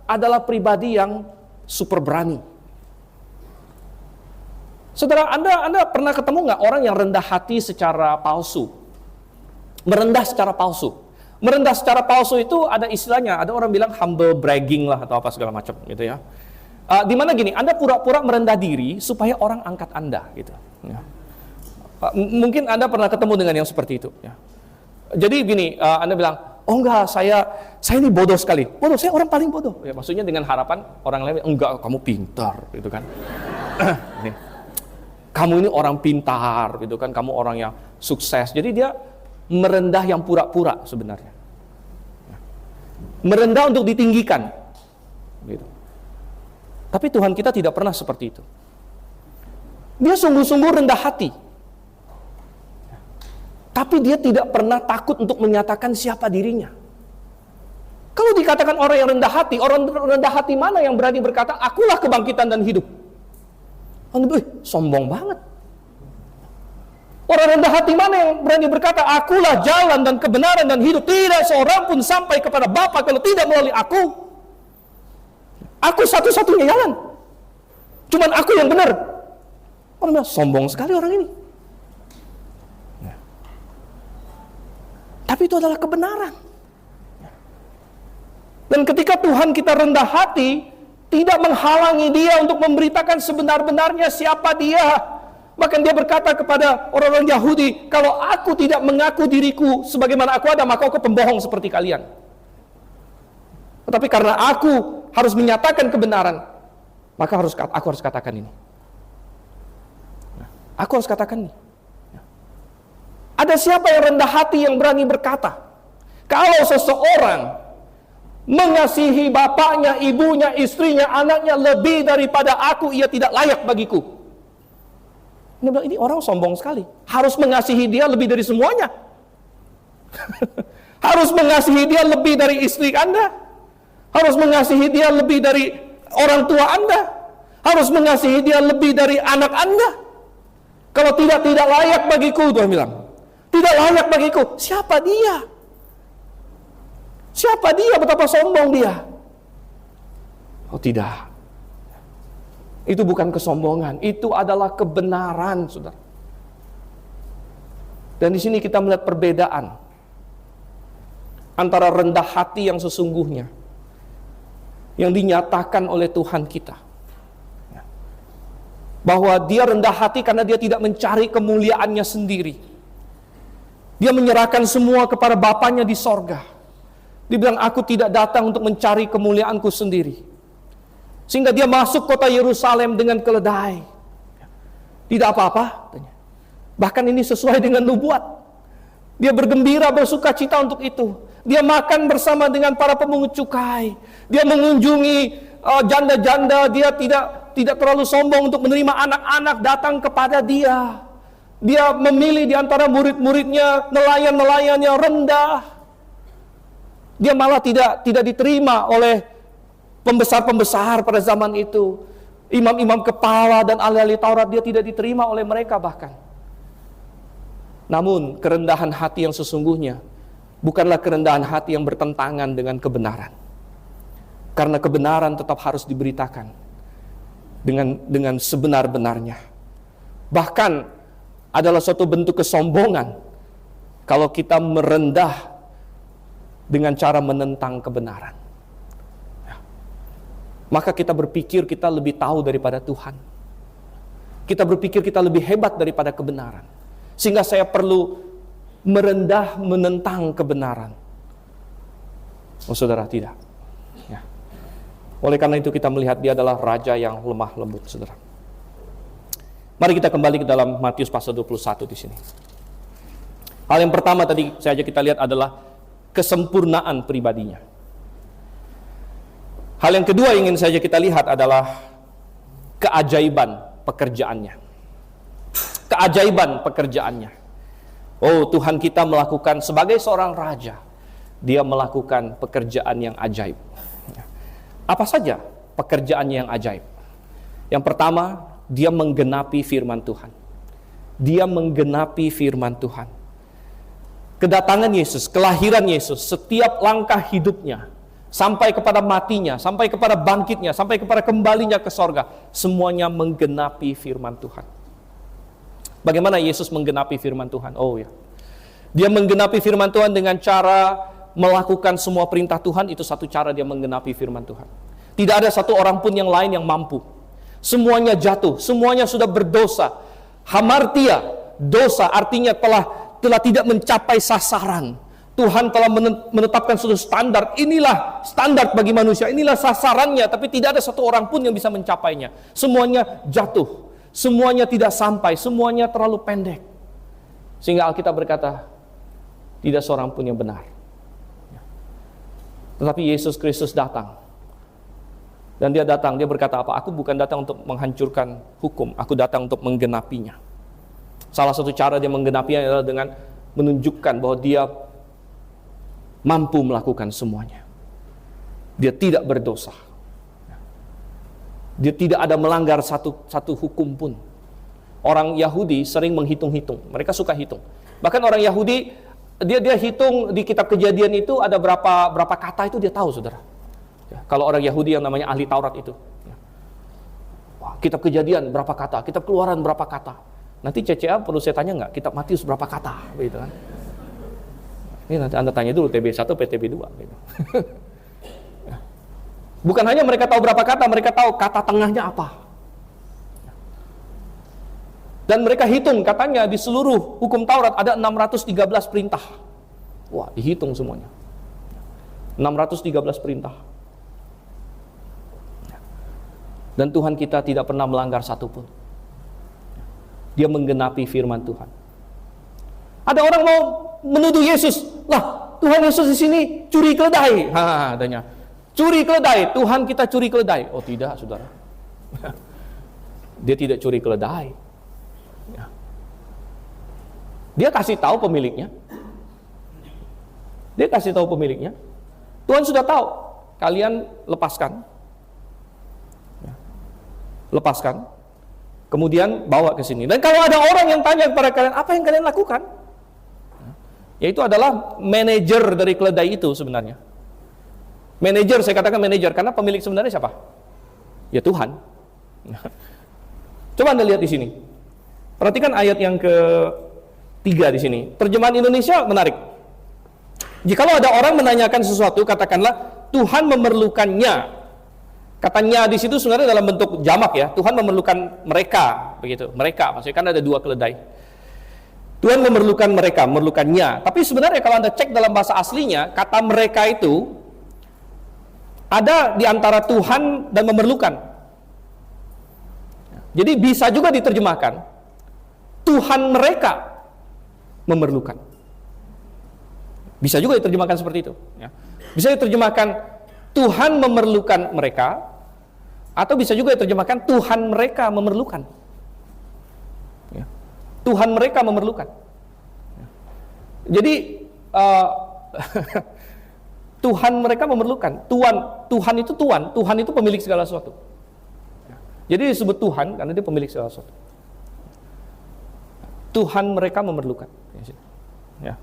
adalah pribadi yang super berani. Saudara, Anda pernah ketemu nggak orang yang rendah hati secara palsu? Merendah secara palsu. Merendah secara palsu itu ada istilahnya, ada orang bilang humble bragging lah atau apa segala macam gitu ya. Di mana gini, Anda pura-pura merendah diri supaya orang angkat Anda gitu. Ya. Mungkin Anda pernah ketemu dengan yang seperti itu. Ya. Jadi gini, Anda bilang, oh enggak, saya ini bodoh sekali. Bodoh, saya orang paling bodoh. Ya, maksudnya dengan harapan orang lain, enggak, kamu pintar gitu kan. Kamu ini orang pintar gitu kan, kamu orang yang sukses. Jadi dia merendah yang pura-pura sebenarnya. Merendah untuk ditinggikan. Gitu. Tapi Tuhan kita tidak pernah seperti itu. Dia sungguh-sungguh rendah hati. Tapi dia tidak pernah takut untuk menyatakan siapa dirinya. Kalau dikatakan orang yang rendah hati mana yang berani berkata, akulah kebangkitan dan hidup? Sombong banget. Orang rendah hati mana yang berani berkata, akulah jalan dan kebenaran dan hidup, tidak seorang pun sampai kepada Bapa kalau tidak melalui aku. Aku satu-satunya jalan, cuman aku yang benar. Orang bilang, sombong sekali orang ini. Tapi itu adalah kebenaran. Dan ketika Tuhan kita rendah hati, tidak menghalangi dia untuk memberitakan sebenar-benarnya siapa dia. Bahkan dia berkata kepada orang-orang Yahudi, kalau aku tidak mengaku diriku sebagaimana aku ada, maka aku pembohong seperti kalian. Tetapi karena aku harus menyatakan kebenaran, maka aku harus katakan ini. Aku harus katakan ini. Ada siapa yang rendah hati yang berani berkata, kalau seseorang mengasihi bapaknya, ibunya, istrinya, anaknya lebih daripada aku, ia tidak layak bagiku. Ini orang sombong sekali. Harus mengasihi dia lebih dari semuanya. Harus mengasihi dia lebih dari istri Anda. Harus mengasihi dia lebih dari orang tua Anda. Harus mengasihi dia lebih dari anak Anda. Kalau tidak layak bagiku, Tuhan bilang. Tidak layak bagiku. Siapa dia? Siapa dia? Betapa sombong dia. Oh tidak. Itu bukan kesombongan, itu adalah kebenaran, saudara. Dan di sini kita melihat perbedaan antara rendah hati yang sesungguhnya, yang dinyatakan oleh Tuhan kita. Bahwa dia rendah hati karena dia tidak mencari kemuliaannya sendiri. Dia menyerahkan semua kepada Bapanya di sorga. Dia bilang, aku tidak datang untuk mencari kemuliaanku sendiri. Sehingga dia masuk kota Yerusalem dengan keledai. Tidak apa-apa. Bahkan ini sesuai dengan nubuat. Dia bergembira, bersuka cita untuk itu. Dia makan bersama dengan para pemungut cukai. Dia mengunjungi janda-janda. Dia tidak terlalu sombong untuk menerima anak-anak datang kepada dia. Dia memilih di antara murid-muridnya nelayan-nelayan yang rendah. Dia malah tidak diterima oleh pembesar-pembesar pada zaman itu. Imam-imam kepala dan ahli-ahli Taurat, dia tidak diterima oleh mereka bahkan. Namun kerendahan hati yang sesungguhnya bukanlah kerendahan hati yang bertentangan dengan kebenaran. Karena kebenaran tetap harus diberitakan dengan sebenar-benarnya. Bahkan adalah suatu bentuk kesombongan kalau kita merendah dengan cara menentang kebenaran. Maka kita berpikir kita lebih tahu daripada Tuhan. Kita berpikir kita lebih hebat daripada kebenaran. Sehingga saya perlu merendah menentang kebenaran. Oh saudara, tidak. Ya. Oleh karena itu kita melihat dia adalah raja yang lemah lembut, saudara. Mari kita kembali ke dalam Matius pasal 21 di sini. Hal yang pertama tadi saja kita lihat adalah kesempurnaan pribadinya. Hal yang kedua yang ingin saja kita lihat adalah keajaiban pekerjaannya. Keajaiban pekerjaannya. Oh, Tuhan kita melakukan sebagai seorang raja, dia melakukan pekerjaan yang ajaib. Apa saja pekerjaan yang ajaib? Yang pertama, dia menggenapi firman Tuhan. Dia menggenapi firman Tuhan. Kedatangan Yesus, kelahiran Yesus, setiap langkah hidupnya, sampai kepada matinya, sampai kepada bangkitnya, sampai kepada kembalinya ke sorga, semuanya menggenapi firman Tuhan. Bagaimana Yesus menggenapi firman Tuhan? Oh ya, dia menggenapi firman Tuhan dengan cara melakukan semua perintah Tuhan. Itu satu cara dia menggenapi firman Tuhan. Tidak ada satu orang pun yang lain yang mampu. Semuanya jatuh, semuanya sudah berdosa. Hamartia, dosa artinya telah tidak mencapai sasaran. Tuhan telah menetapkan suatu standar. Inilah standar bagi manusia. Inilah sasarannya. Tapi tidak ada satu orang pun yang bisa mencapainya. Semuanya jatuh. Semuanya tidak sampai. Semuanya terlalu pendek. Sehingga Alkitab berkata, tidak seorang pun yang benar. Tetapi Yesus Kristus datang. Dan dia datang, dia berkata apa? Aku bukan datang untuk menghancurkan hukum. Aku datang untuk menggenapinya. Salah satu cara dia menggenapinya adalah dengan menunjukkan bahwa dia mampu melakukan semuanya. Dia tidak berdosa. Dia tidak ada melanggar satu hukum pun. Orang Yahudi sering menghitung-hitung. Mereka suka hitung. Bahkan orang Yahudi dia hitung di kitab Kejadian itu ada berapa kata itu dia tahu, saudara. Ya, kalau orang Yahudi yang namanya ahli Taurat itu. Ya. Wah, kitab Kejadian berapa kata? Kitab Keluaran berapa kata? Nanti CCA perlu saya tanya nggak? Kitab Matius berapa kata? Begitu kan? Ini nanti Anda tanya dulu TB1, PTB2 gitu. Bukan hanya mereka tahu berapa kata, mereka tahu kata tengahnya apa. Dan mereka hitung, katanya di seluruh hukum Taurat ada 613 perintah. Wah, dihitung semuanya. 613 perintah. Dan Tuhan kita tidak pernah melanggar satupun. Dia menggenapi firman Tuhan. Ada orang mau menuduh Yesus, lah Tuhan Yesus di sini curi keledai. Adanya curi keledai, Tuhan kita curi keledai. Oh tidak, saudara. Dia tidak curi keledai. Dia kasih tahu pemiliknya. Dia kasih tahu pemiliknya. Tuhan sudah tahu. Kalian lepaskan. Lepaskan. Kemudian bawa ke sini. Dan kalau ada orang yang tanya kepada kalian, apa yang kalian lakukan? Yaitu adalah manajer dari keledai itu sebenarnya. Manajer, saya katakan manajer, karena pemilik sebenarnya siapa? Ya Tuhan. Coba Anda lihat di sini. Perhatikan ayat yang ketiga di sini. Terjemahan Indonesia menarik. Jikalau ada orang menanyakan sesuatu, katakanlah Tuhan memerlukannya. Katanya di situ sebenarnya dalam bentuk jamak ya. Tuhan memerlukan mereka, begitu. Mereka, maksudnya kan ada dua keledai. Tuhan memerlukan mereka, memerlukannya. Tapi sebenarnya kalau Anda cek dalam bahasa aslinya, kata mereka itu ada di antara Tuhan dan memerlukan. Jadi bisa juga diterjemahkan Tuhan mereka memerlukan. Bisa juga diterjemahkan seperti itu. Bisa diterjemahkan Tuhan memerlukan mereka, atau bisa juga diterjemahkan Tuhan mereka memerlukan. Tuhan mereka memerlukan. Jadi Tuhan mereka memerlukan. Tuhan itu Tuhan. Tuhan itu pemilik segala sesuatu. Jadi disebut Tuhan karena dia pemilik segala sesuatu. Tuhan mereka memerlukan. Ya.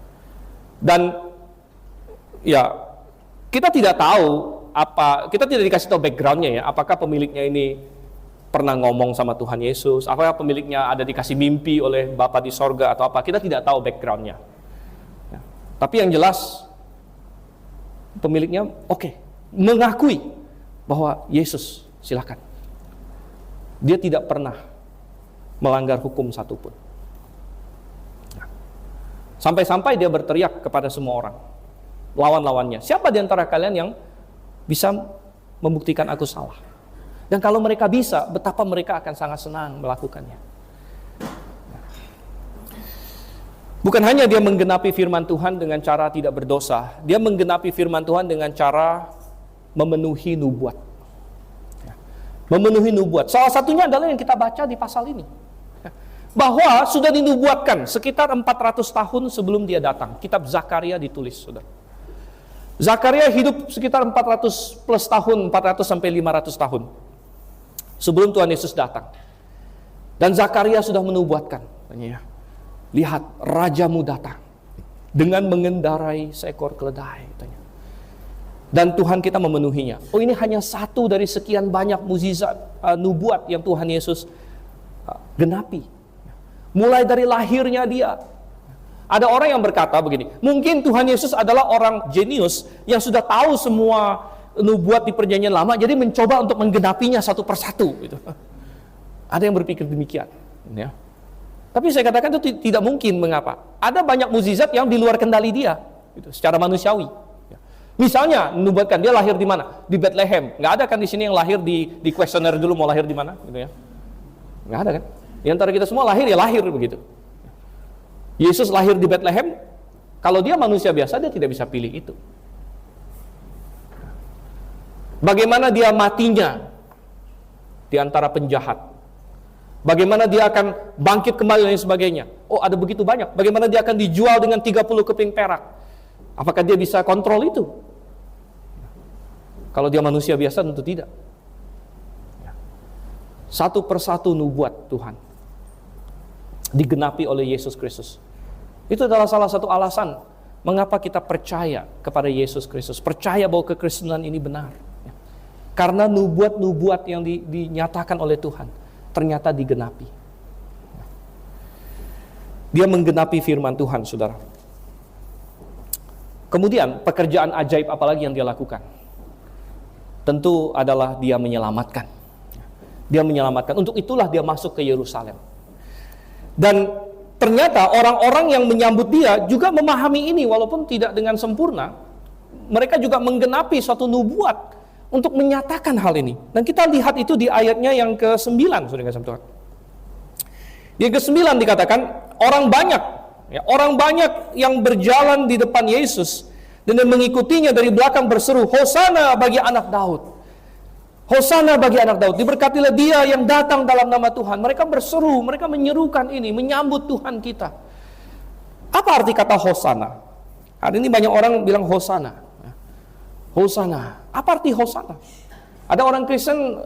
Dan ya kita tidak tahu kita tidak dikasih tahu backgroundnya ya. Apakah pemiliknya ini pernah ngomong sama Tuhan Yesus? Apakah pemiliknya ada dikasih mimpi oleh Bapa di sorga atau apa? Kita tidak tahu backgroundnya. Ya. Tapi yang jelas pemiliknya mengakui bahwa Yesus silakan. Dia tidak pernah melanggar hukum satupun. Sampai-sampai dia berteriak kepada semua orang, lawan-lawannya, siapa di antara kalian yang bisa membuktikan aku salah? Dan kalau mereka bisa, betapa mereka akan sangat senang melakukannya. Bukan hanya dia menggenapi firman Tuhan dengan cara tidak berdosa, dia menggenapi firman Tuhan dengan cara memenuhi nubuat. Memenuhi nubuat. Salah satunya adalah yang kita baca di pasal ini. Bahwa sudah dinubuatkan sekitar 400 tahun sebelum dia datang. Kitab Zakaria ditulis, saudara. Zakaria hidup sekitar 400 plus tahun, 400 sampai 500 tahun sebelum Tuhan Yesus datang. Dan Zakaria sudah menubuatkan, lihat rajamu datang dengan mengendarai seekor keledai. Dan Tuhan kita memenuhinya. Ini hanya satu dari sekian banyak mukjizat nubuat yang Tuhan Yesus genapi. Mulai dari lahirnya dia. Ada orang yang berkata begini, mungkin Tuhan Yesus adalah orang jenius yang sudah tahu semua nubuat di perjanjian lama, jadi mencoba untuk menggenapinya satu persatu. Gitu. Ada yang berpikir demikian. Ya. Tapi saya katakan itu tidak mungkin. Mengapa? Ada banyak mukjizat yang di luar kendali dia, gitu, secara manusiawi. Ya. Misalnya, menubuatkan dia lahir di mana? Di Bethlehem. Nggak ada kan di sini yang lahir di kuesioner dulu mau lahir di mana? Gitu ya. Nggak ada kan? Di antara kita semua lahir ya lahir begitu. Yesus lahir di Bethlehem, kalau dia manusia biasa dia tidak bisa pilih itu. Bagaimana dia matinya di antara penjahat? Bagaimana dia akan bangkit kembali dan sebagainya? Oh, ada begitu banyak. Bagaimana dia akan dijual dengan 30 keping perak? Apakah dia bisa kontrol itu? Kalau dia manusia biasa tentu tidak. Satu persatu nubuat Tuhan digenapi oleh Yesus Kristus. Itu adalah salah satu alasan mengapa kita percaya kepada Yesus Kristus, percaya bahwa kekristenan ini benar. Karena nubuat-nubuat yang dinyatakan oleh Tuhan ternyata digenapi. Dia menggenapi firman Tuhan, saudara. Kemudian pekerjaan ajaib apalagi yang dia lakukan? Tentu adalah dia menyelamatkan. Dia menyelamatkan. Untuk itulah dia masuk ke Yerusalem. Dan ternyata orang-orang yang menyambut dia juga memahami ini walaupun tidak dengan sempurna. Mereka juga menggenapi suatu nubuat untuk menyatakan hal ini. Dan kita lihat itu di ayatnya yang ke-9, saudara Tuhan. Di ke-9 dikatakan orang banyak yang berjalan di depan Yesus dan mengikutinya dari belakang berseru, Hosana bagi anak Daud. Hosana bagi anak Daud, diberkatilah dia yang datang dalam nama Tuhan. Mereka berseru, mereka menyerukan ini, menyambut Tuhan kita. Apa arti kata Hosana? Hari ini banyak orang bilang Hosana. Hosana, apa arti Hosana? Ada orang Kristen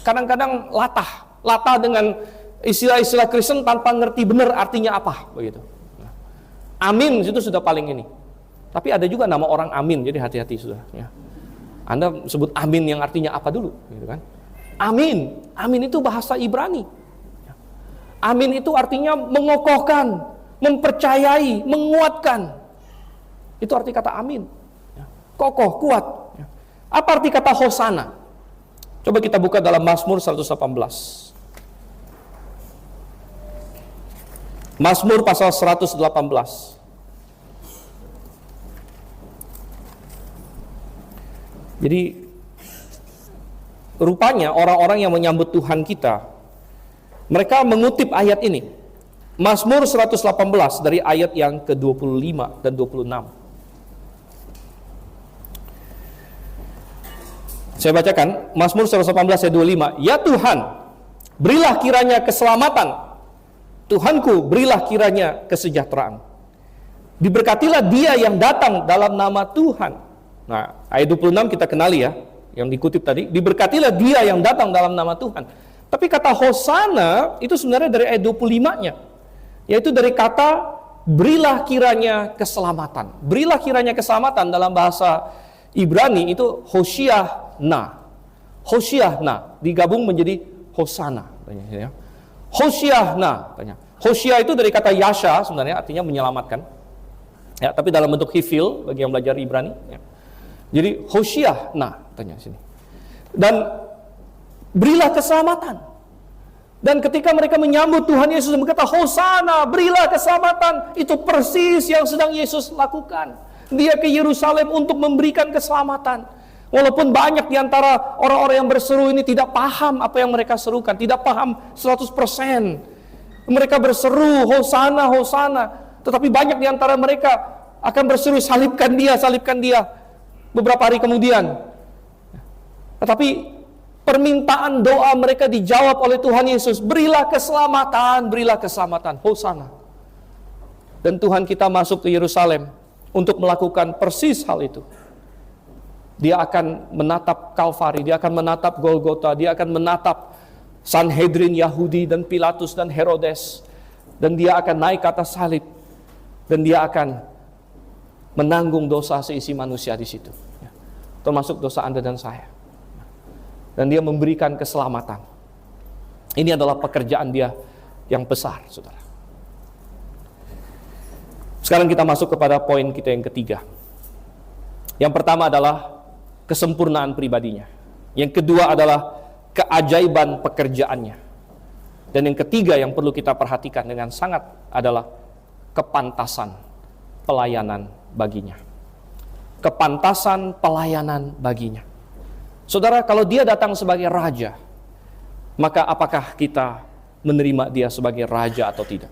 kadang-kadang latah dengan istilah-istilah Kristen tanpa ngerti benar artinya apa, begitu. Amin itu sudah paling ini. Tapi ada juga nama orang Amin, jadi hati-hati sudah. Ya. Anda sebut amin yang artinya apa dulu, gitu kan? Amin. Amin itu bahasa Ibrani. Amin itu artinya mengokohkan, mempercayai, menguatkan. Itu arti kata amin. Kokoh, kuat. Apa arti kata hosana? Coba kita buka dalam Mazmur 118. Mazmur pasal 118. Jadi rupanya orang-orang yang menyambut Tuhan kita, mereka mengutip ayat ini. Mazmur 118 dari ayat yang ke-25 dan 26. Saya bacakan Mazmur 118 ayat 25. Ya Tuhan, berilah kiranya keselamatan. Tuhanku, berilah kiranya kesejahteraan. Diberkatilah dia yang datang dalam nama Tuhan. Nah, ayat 26 kita kenali ya, yang dikutip tadi. Diberkatilah dia yang datang dalam nama Tuhan. Tapi kata hosana itu sebenarnya dari ayat 25-nya. Yaitu dari kata berilah kiranya keselamatan. Berilah kiranya keselamatan dalam bahasa Ibrani itu Hoshiahna. Hoshiahna digabung menjadi hosana. Hoshiahna. Hoshia itu dari kata yasha sebenarnya artinya menyelamatkan. Ya, tapi dalam bentuk hifil bagi yang belajar Ibrani. Ya. Jadi Hoshiahna tanya sini. Dan berilah keselamatan. Dan ketika mereka menyambut Tuhan Yesus dan berkata hosana, berilah keselamatan, itu persis yang sedang Yesus lakukan. Dia ke Yerusalem untuk memberikan keselamatan. Walaupun banyak di antara orang-orang yang berseru ini tidak paham apa yang mereka serukan, tidak paham 100%. Mereka berseru hosana, hosana, tetapi banyak di antara mereka akan berseru salibkan dia, salibkan dia. Beberapa hari kemudian. Tetapi permintaan doa mereka dijawab oleh Tuhan Yesus. Berilah keselamatan, hosana. Dan Tuhan kita masuk ke Yerusalem untuk melakukan persis hal itu. Dia akan menatap Kalvari, dia akan menatap Golgota, dia akan menatap Sanhedrin Yahudi dan Pilatus dan Herodes. Dan dia akan naik ke atas salib. Dan dia akan menanggung dosa seisi manusia di situ. Termasuk dosa Anda dan saya. Dan dia memberikan keselamatan. Ini adalah pekerjaan dia yang besar, saudara. Sekarang kita masuk kepada poin kita yang ketiga. Yang pertama adalah kesempurnaan pribadinya. Yang kedua adalah keajaiban pekerjaannya. Dan yang ketiga yang perlu kita perhatikan dengan sangat adalah kepantasan pelayanan baginya. Kepantasan pelayanan baginya. Saudara, kalau dia datang sebagai raja, maka apakah kita menerima dia sebagai raja atau tidak?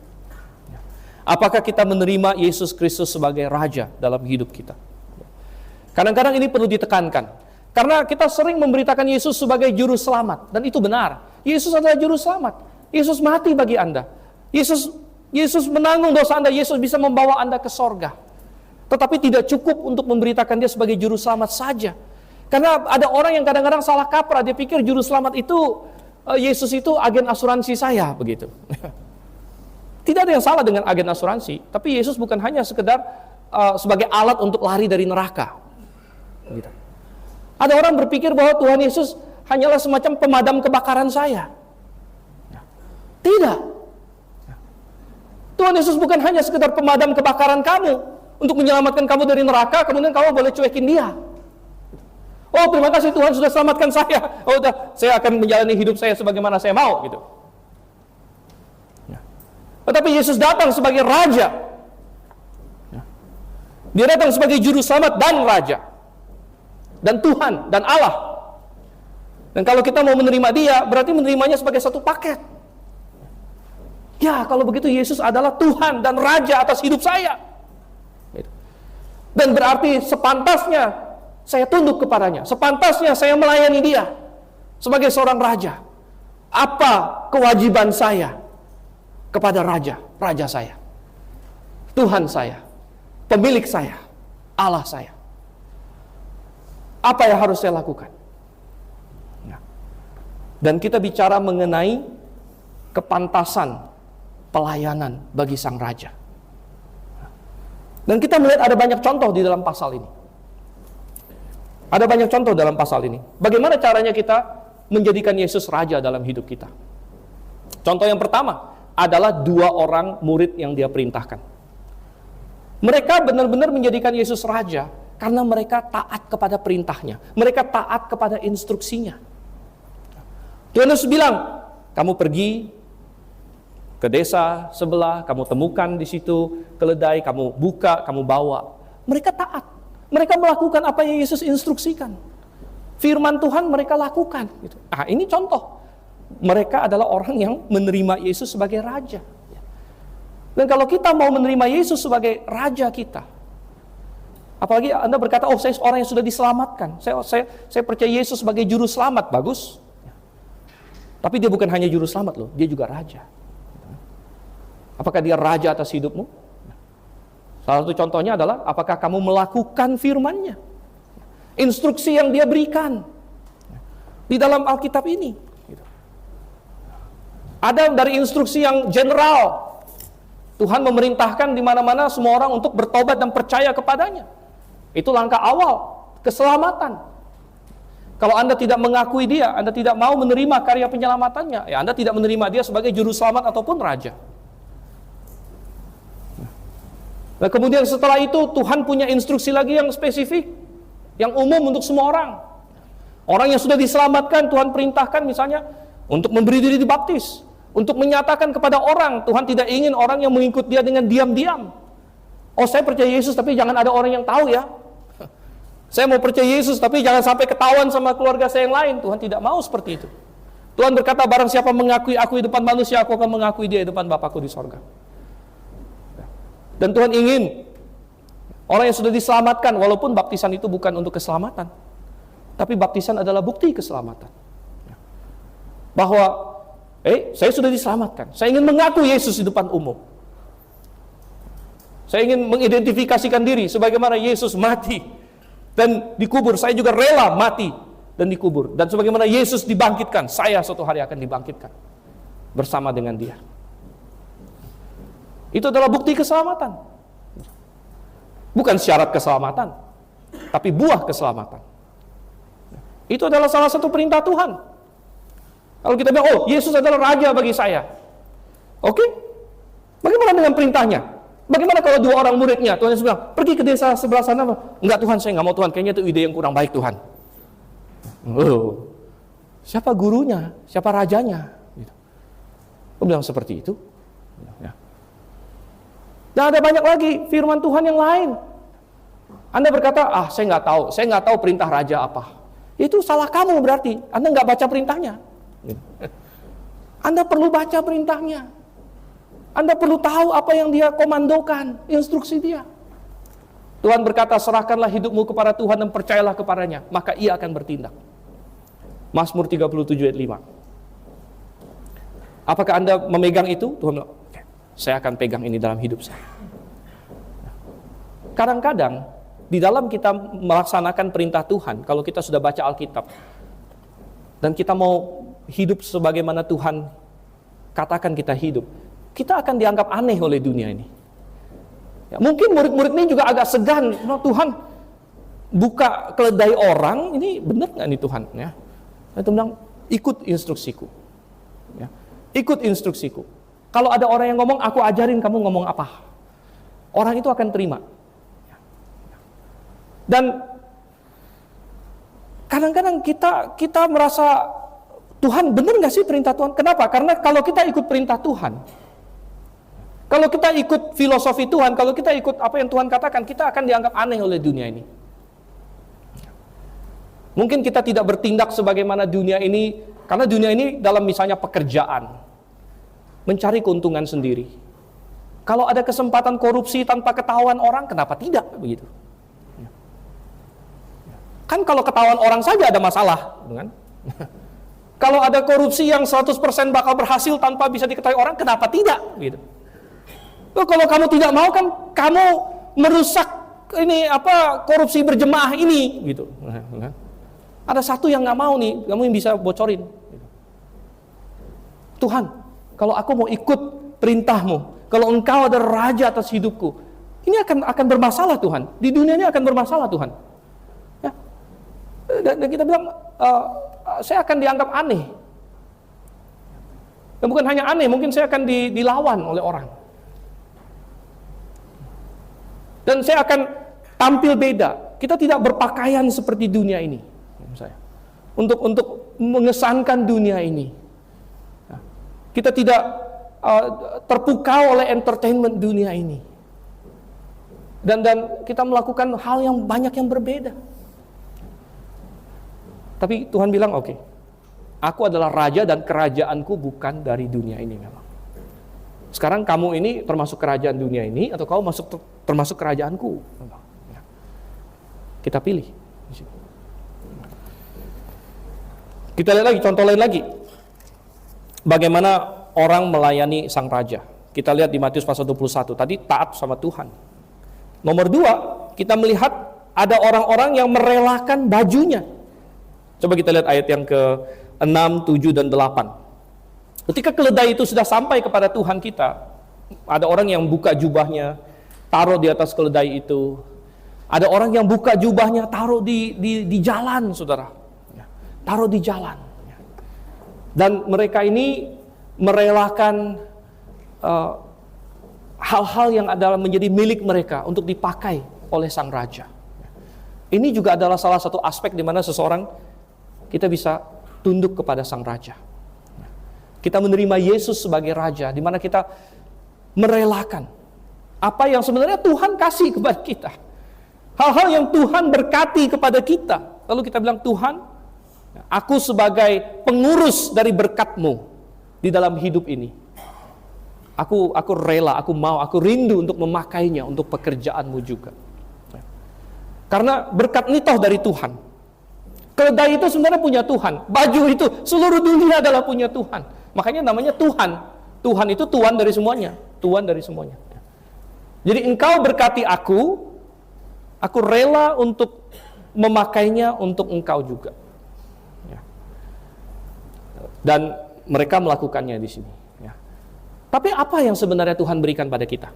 Apakah kita menerima Yesus Kristus sebagai raja dalam hidup kita? Kadang-kadang ini perlu ditekankan. Karena kita sering memberitakan Yesus sebagai juru selamat. Dan itu benar. Yesus adalah juru selamat. Yesus mati bagi Anda. Yesus menanggung dosa Anda. Yesus bisa membawa Anda ke sorga. Tetapi tidak cukup untuk memberitakan dia sebagai juru selamat saja. Karena ada orang yang kadang-kadang salah kaprah. Dia pikir juru selamat itu, Yesus itu agen asuransi saya. Begitu. Tidak ada yang salah dengan agen asuransi, tapi Yesus bukan hanya sekedar sebagai alat untuk lari dari neraka. Gitu. Ada orang berpikir bahwa Tuhan Yesus hanyalah semacam pemadam kebakaran saya. Tidak. Tuhan Yesus bukan hanya sekedar pemadam kebakaran kamu untuk menyelamatkan kamu dari neraka, kemudian kamu boleh cuekin dia. Oh, terima kasih Tuhan sudah selamatkan saya. Oh, udah, saya akan menjalani hidup saya sebagaimana saya mau, gitu. Tetapi Yesus datang sebagai raja. Dia datang sebagai juru selamat dan raja. Dan Tuhan dan Allah. Dan kalau kita mau menerima dia, berarti menerimanya sebagai satu paket. Ya, kalau begitu Yesus adalah Tuhan dan raja atas hidup saya. Dan berarti sepantasnya saya tunduk kepadanya. Sepantasnya saya melayani dia sebagai seorang raja. Apa kewajiban saya kepada raja saya, Tuhan saya, pemilik saya, Allah saya? Apa yang harus saya lakukan? Dan kita bicara mengenai kepantasan pelayanan bagi sang raja. Dan kita melihat ada banyak contoh di dalam pasal ini. Ada banyak contoh dalam pasal ini. Bagaimana caranya kita menjadikan Yesus raja dalam hidup kita. Contoh yang pertama adalah 2 orang murid yang dia perintahkan. Mereka benar-benar menjadikan Yesus raja karena mereka taat kepada perintahnya. Mereka taat kepada instruksinya. Tuhan Yesus bilang, kamu pergi ke desa sebelah, kamu temukan di situ keledai, kamu buka, kamu bawa. Mereka taat. Mereka melakukan apa yang Yesus instruksikan. Firman Tuhan mereka lakukan. Ini contoh. Mereka adalah orang yang menerima Yesus sebagai raja. Dan kalau kita mau menerima Yesus sebagai raja kita, apalagi Anda berkata, oh saya orang yang sudah diselamatkan, saya percaya Yesus sebagai juru selamat, bagus. Tapi dia bukan hanya juru selamat loh, dia juga raja. Apakah dia raja atas hidupmu? Salah satu contohnya adalah, apakah kamu melakukan firman-Nya? Instruksi yang dia berikan di dalam Alkitab ini. Ada dari instruksi yang general. Tuhan memerintahkan di mana-mana semua orang untuk bertobat dan percaya kepadanya. Itu langkah awal keselamatan. Kalau Anda tidak mengakui dia, Anda tidak mau menerima karya penyelamatannya, ya Anda tidak menerima dia sebagai juru selamat ataupun raja. Nah, kemudian setelah itu Tuhan punya instruksi lagi yang spesifik, yang umum untuk semua orang. Orang yang sudah diselamatkan, Tuhan perintahkan misalnya untuk memberi diri dibaptis, untuk menyatakan kepada orang. Tuhan tidak ingin orang yang mengikut dia dengan diam-diam. Oh, saya percaya Yesus tapi jangan ada orang yang tahu ya. Saya mau percaya Yesus tapi jangan sampai ketahuan sama keluarga saya yang lain. Tuhan tidak mau seperti itu. Tuhan berkata, barang siapa mengakui aku di depan manusia, aku akan mengakui dia di depan Bapakku di sorga. Dan Tuhan ingin orang yang sudah diselamatkan, walaupun baptisan itu bukan untuk keselamatan, tapi baptisan adalah bukti keselamatan. Bahwa saya sudah diselamatkan, saya ingin mengaku Yesus di depan umum. Saya ingin mengidentifikasikan diri sebagaimana Yesus mati dan dikubur, saya juga rela mati dan dikubur. Dan sebagaimana Yesus dibangkitkan, saya suatu hari akan dibangkitkan bersama dengan dia. Itu adalah bukti keselamatan. Bukan syarat keselamatan, tapi buah keselamatan. Itu adalah salah satu perintah Tuhan. Kalau kita bilang, oh Yesus adalah raja bagi saya. Oke, bagaimana dengan perintahnya? Bagaimana kalau 2 orang muridnya, Tuhan Yesus bilang, pergi ke desa sebelah sana. Enggak Tuhan, saya enggak mau Tuhan, kayaknya itu ide yang kurang baik Tuhan. Siapa gurunya? Siapa rajanya? Dia bilang seperti itu. Dan ada banyak lagi firman Tuhan yang lain. Anda berkata, saya nggak tahu perintah raja apa. Itu salah kamu berarti, Anda nggak baca perintahnya. Anda perlu baca perintahnya. Anda perlu tahu apa yang dia komandokan, instruksi dia. Tuhan berkata, serahkanlah hidupmu kepada Tuhan dan percayalah kepadanya, maka ia akan bertindak. Mazmur 37 ayat 5. Apakah Anda memegang itu? Tuhan bilang, saya akan pegang ini dalam hidup saya. Kadang-kadang di dalam kita melaksanakan perintah Tuhan, kalau kita sudah baca Alkitab dan kita mau hidup sebagaimana Tuhan katakan kita hidup, kita akan dianggap aneh oleh dunia ini. Ya, mungkin murid-murid ini juga agak segan, Tuhan buka keledai orang, ini benar nggak nih Tuhan? Ya, Tuhan bilang, ikut instruksiku. Ya, ikut instruksiku. Kalau ada orang yang ngomong, aku ajarin kamu ngomong apa. Orang itu akan terima. Dan kadang-kadang kita merasa, Tuhan benar nggak sih perintah Tuhan? Kenapa? Karena kalau kita ikut perintah Tuhan, kalau kita ikut filosofi Tuhan, kalau kita ikut apa yang Tuhan katakan, kita akan dianggap aneh oleh dunia ini. Mungkin kita tidak bertindak sebagaimana dunia ini, karena dunia ini dalam misalnya pekerjaan, mencari keuntungan sendiri. Kalau ada kesempatan korupsi tanpa ketahuan orang, kenapa tidak begitu? Kan kalau ketahuan orang saja ada masalah, kan? Kalau ada korupsi yang 100% bakal berhasil tanpa bisa diketahui orang, kenapa tidak? Gitu. Kalau kamu tidak mau, kan kamu merusak ini korupsi berjemaah ini, gitu. Ada satu yang nggak mau nih, kamu yang bisa bocorin. Tuhan, kalau aku mau ikut perintahmu, kalau engkau ada raja atas hidupku, ini akan bermasalah Tuhan. Di dunia ini akan bermasalah Tuhan. Ya. Dan kita bilang, saya akan dianggap aneh. Dan bukan hanya aneh, mungkin saya akan dilawan oleh orang. Dan saya akan tampil beda. Kita tidak berpakaian seperti dunia ini. Untuk mengesankan dunia ini. Kita tidak terpukau oleh entertainment dunia ini. Dan kita melakukan hal yang banyak yang berbeda. Tapi Tuhan bilang, oke, aku adalah raja dan kerajaanku bukan dari dunia ini memang. Sekarang kamu ini termasuk kerajaan dunia ini atau kamu termasuk kerajaanku? Kita pilih. Kita lihat lagi, contoh lain lagi. Bagaimana orang melayani sang raja. Kita lihat di Matius pasal 21. Tadi taat sama Tuhan. Nomor 2, kita melihat ada orang-orang yang merelakan bajunya. Coba kita lihat ayat yang ke-6, 7, dan 8. Ketika keledai itu sudah sampai kepada Tuhan kita, ada orang yang buka jubahnya, taruh di atas keledai itu. Ada orang yang buka jubahnya, taruh di jalan, saudara. Taruh di jalan. Dan mereka ini merelakan hal-hal yang adalah menjadi milik mereka untuk dipakai oleh sang raja. Ini juga adalah salah satu aspek di mana seseorang kita bisa tunduk kepada sang raja. Kita menerima Yesus sebagai raja, di mana kita merelakan apa yang sebenarnya Tuhan kasih kepada kita. Hal-hal yang Tuhan berkati kepada kita. Lalu kita bilang, Tuhan, aku sebagai pengurus dari berkat-Mu di dalam hidup ini. Aku rela, aku mau, aku rindu untuk memakainya untuk pekerjaan-Mu juga. Karena berkat ini toh dari Tuhan. Keledai itu sebenarnya punya Tuhan. Baju itu seluruh dunia adalah punya Tuhan. Makanya namanya Tuhan. Tuhan itu Tuhan dari semuanya. Tuhan dari semuanya. Jadi engkau berkati aku rela untuk memakainya untuk engkau juga. Dan mereka melakukannya di sini. Tapi apa yang sebenarnya Tuhan berikan pada kita?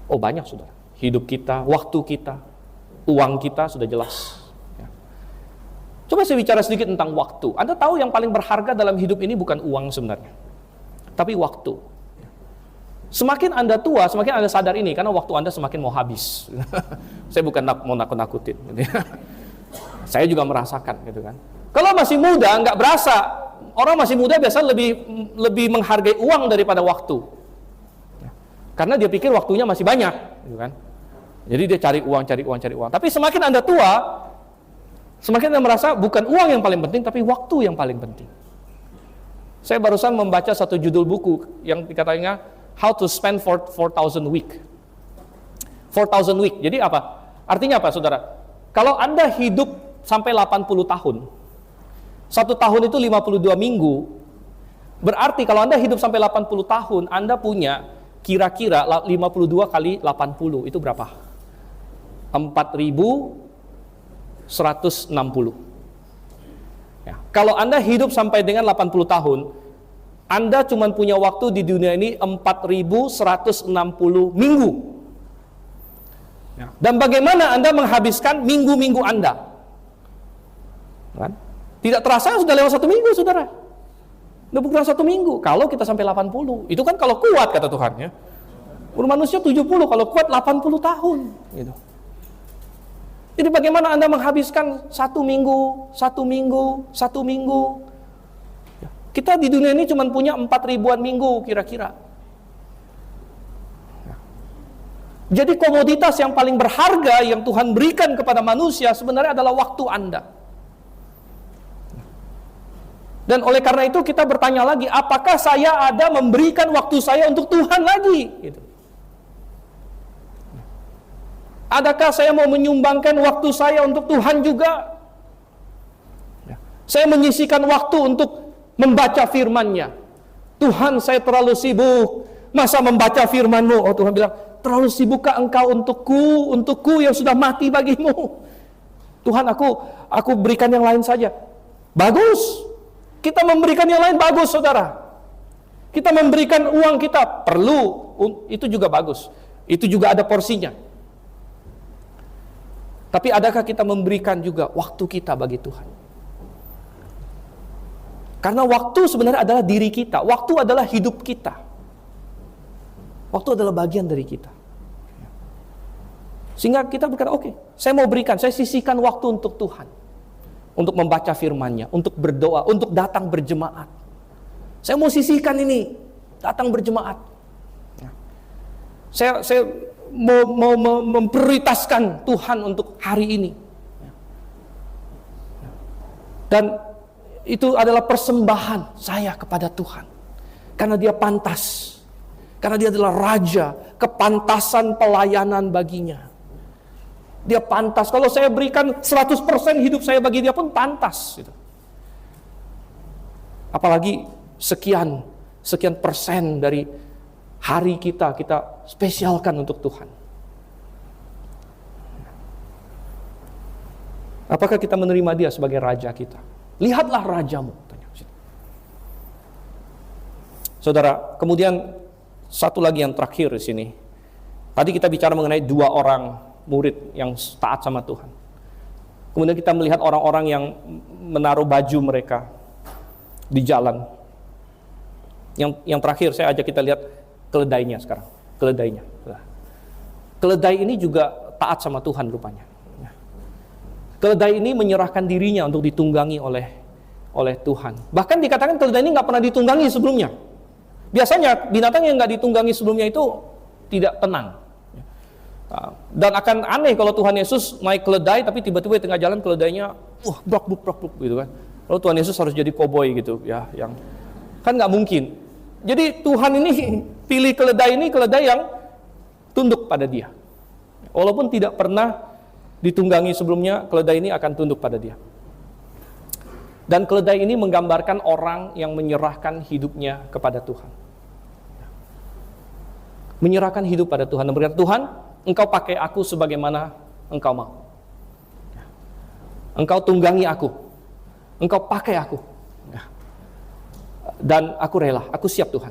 Oh, banyak, saudara. Hidup kita, waktu kita, uang kita sudah jelas. Coba saya bicara sedikit tentang waktu. Anda tahu yang paling berharga dalam hidup ini bukan uang sebenarnya, tapi waktu. Semakin Anda tua, semakin Anda sadar ini, karena waktu Anda semakin mau habis. Saya bukan mau nakut-nakutin. Saya juga merasakan, gitu kan. Kalau masih muda, nggak berasa. Orang masih muda biasa lebih menghargai uang daripada waktu. Karena dia pikir waktunya masih banyak, gitu kan. Jadi dia cari uang. Tapi semakin Anda tua, semakin Anda merasa bukan uang yang paling penting, tapi waktu yang paling penting. Saya barusan membaca satu judul buku yang dikatakan How to Spend 4,000 Week. 4,000 week. Jadi apa? Artinya apa, saudara? Kalau Anda hidup sampai 80 tahun, 1 tahun itu 52 minggu, berarti kalau Anda hidup sampai 80 tahun, Anda punya kira-kira 52 kali 80, itu berapa? 4.160. Ya. Kalau Anda hidup sampai dengan 80 tahun, Anda cuma punya waktu di dunia ini 4.160 minggu. Ya. Dan bagaimana Anda menghabiskan minggu-minggu Anda? Kan? Tidak terasa sudah lewat 1 minggu, saudara. Udah bukan 1 minggu. Kalau kita sampai 80, itu kan kalau kuat, kata Tuhan, ya. Manusia 70, kalau kuat 80 tahun. Gitu. Jadi bagaimana Anda menghabiskan 1 minggu, 1 minggu, 1 minggu? Kita di dunia ini cuma punya 4.000-an minggu kira-kira. Jadi komoditas yang paling berharga yang Tuhan berikan kepada manusia sebenarnya adalah waktu Anda. Dan oleh karena itu kita bertanya lagi, apakah saya ada memberikan waktu saya untuk Tuhan lagi? Gitu. Adakah saya mau menyumbangkan waktu saya untuk Tuhan juga? Saya menyisihkan waktu untuk membaca firman-Nya. Tuhan, saya terlalu sibuk. Masa membaca firman-Mu? Oh, Tuhan bilang, terlalu sibukkah engkau untukku yang sudah mati bagimu? Tuhan, aku berikan yang lain saja. Bagus. Kita memberikan yang lain bagus, saudara. Kita memberikan uang kita, perlu. Itu juga bagus. Itu juga ada porsinya. Tapi adakah kita memberikan juga waktu kita bagi Tuhan? Karena waktu sebenarnya adalah diri kita. Waktu adalah hidup kita. Waktu adalah bagian dari kita. Sehingga kita berkata, oke, saya mau berikan, saya sisihkan waktu untuk Tuhan. Untuk membaca firman-Nya, untuk berdoa, untuk datang berjemaat. Saya mau sisihkan ini, datang berjemaat. Saya mau memprioritaskan Tuhan untuk hari ini. Dan itu adalah persembahan saya kepada Tuhan. Karena Dia pantas. Karena Dia adalah Raja, kepantasan pelayanan baginya. Dia pantas. Kalau saya berikan 100% hidup saya bagi Dia pun pantas. Gitu. Apalagi sekian persen dari hari kita spesialkan untuk Tuhan. Apakah kita menerima Dia sebagai Raja kita? Lihatlah Rajamu. Saudara, kemudian satu lagi yang terakhir di sini. Tadi kita bicara mengenai 2 orang murid yang taat sama Tuhan. Kemudian kita melihat orang-orang yang menaruh baju mereka di jalan. Yang terakhir saya ajak kita lihat keledainya sekarang. Keledainya. Keledai ini juga taat sama Tuhan rupanya. Keledai ini menyerahkan dirinya untuk ditunggangi oleh Tuhan. Bahkan dikatakan keledai ini nggak pernah ditunggangi sebelumnya. Biasanya binatang yang nggak ditunggangi sebelumnya itu tidak tenang. Dan akan aneh kalau Tuhan Yesus naik keledai, tapi tiba-tiba di tengah jalan keledainya, brak gitu kan. Lalu Tuhan Yesus harus jadi koboi gitu, ya, yang kan nggak mungkin. Jadi Tuhan ini pilih keledai yang tunduk pada Dia. Walaupun tidak pernah ditunggangi sebelumnya, keledai ini akan tunduk pada Dia. Dan keledai ini menggambarkan orang yang menyerahkan hidupnya kepada Tuhan. Menyerahkan hidup pada Tuhan dan berkata, Tuhan, Engkau pakai aku sebagaimana Engkau mau. Engkau tunggangi aku. Engkau pakai aku. Dan aku rela, aku siap Tuhan.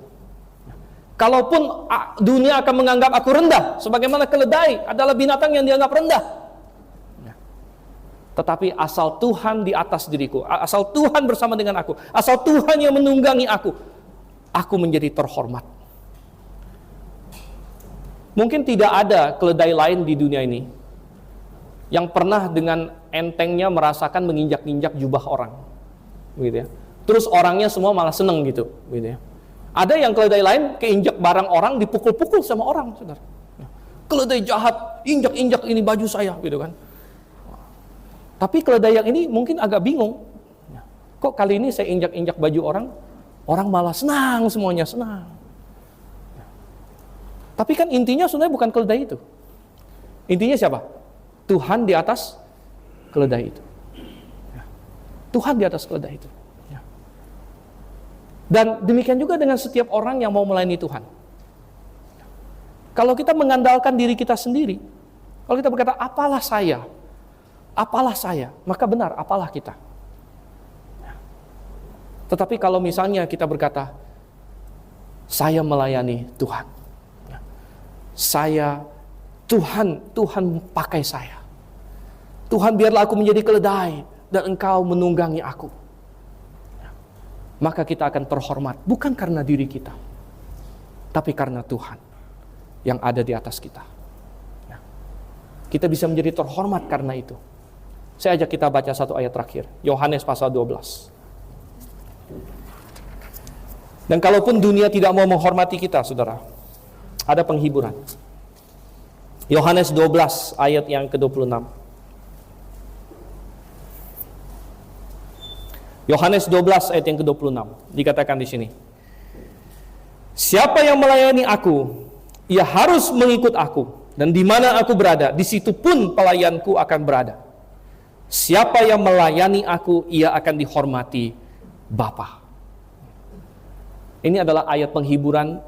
Kalaupun dunia akan menganggap aku rendah, sebagaimana keledai adalah binatang yang dianggap rendah. Tetapi asal Tuhan di atas diriku, asal Tuhan bersama dengan aku, asal Tuhan yang menunggangi aku menjadi terhormat. Mungkin tidak ada keledai lain di dunia ini yang pernah dengan entengnya merasakan menginjak-injak jubah orang, gitu ya. Terus orangnya semua malah seneng gitu ya. Ada yang keledai lain keinjak barang orang, dipukul-pukul sama orang, saudara. Keledai jahat, injak-injak ini baju saya, gitu kan. Tapi keledai yang ini mungkin agak bingung. Kok kali ini saya injak-injak baju orang malah senang, semuanya senang. Tapi kan intinya sebenarnya bukan keledai itu. Intinya siapa? Tuhan di atas keledai itu. Tuhan di atas keledai itu. Dan demikian juga dengan setiap orang yang mau melayani Tuhan. Kalau kita mengandalkan diri kita sendiri, kalau kita berkata, apalah saya, maka benar, apalah kita. Tetapi kalau misalnya kita berkata, saya melayani Tuhan, Tuhan pakai saya. Tuhan, biarlah aku menjadi keledai dan Engkau menunggangi aku. Maka kita akan terhormat, bukan karena diri kita, tapi karena Tuhan yang ada di atas kita. Kita bisa menjadi terhormat karena itu. Saya ajak kita baca satu ayat terakhir, Yohanes pasal 12. Dan kalaupun dunia tidak mau menghormati kita, saudara, ada penghiburan. Yohanes 12 ayat yang ke-26. Yohanes 12 ayat yang ke-26 dikatakan di sini. Siapa yang melayani aku, ia harus mengikut aku, dan di mana aku berada, di situ pun pelayanku akan berada. Siapa yang melayani aku, ia akan dihormati Bapa. Ini adalah ayat penghiburan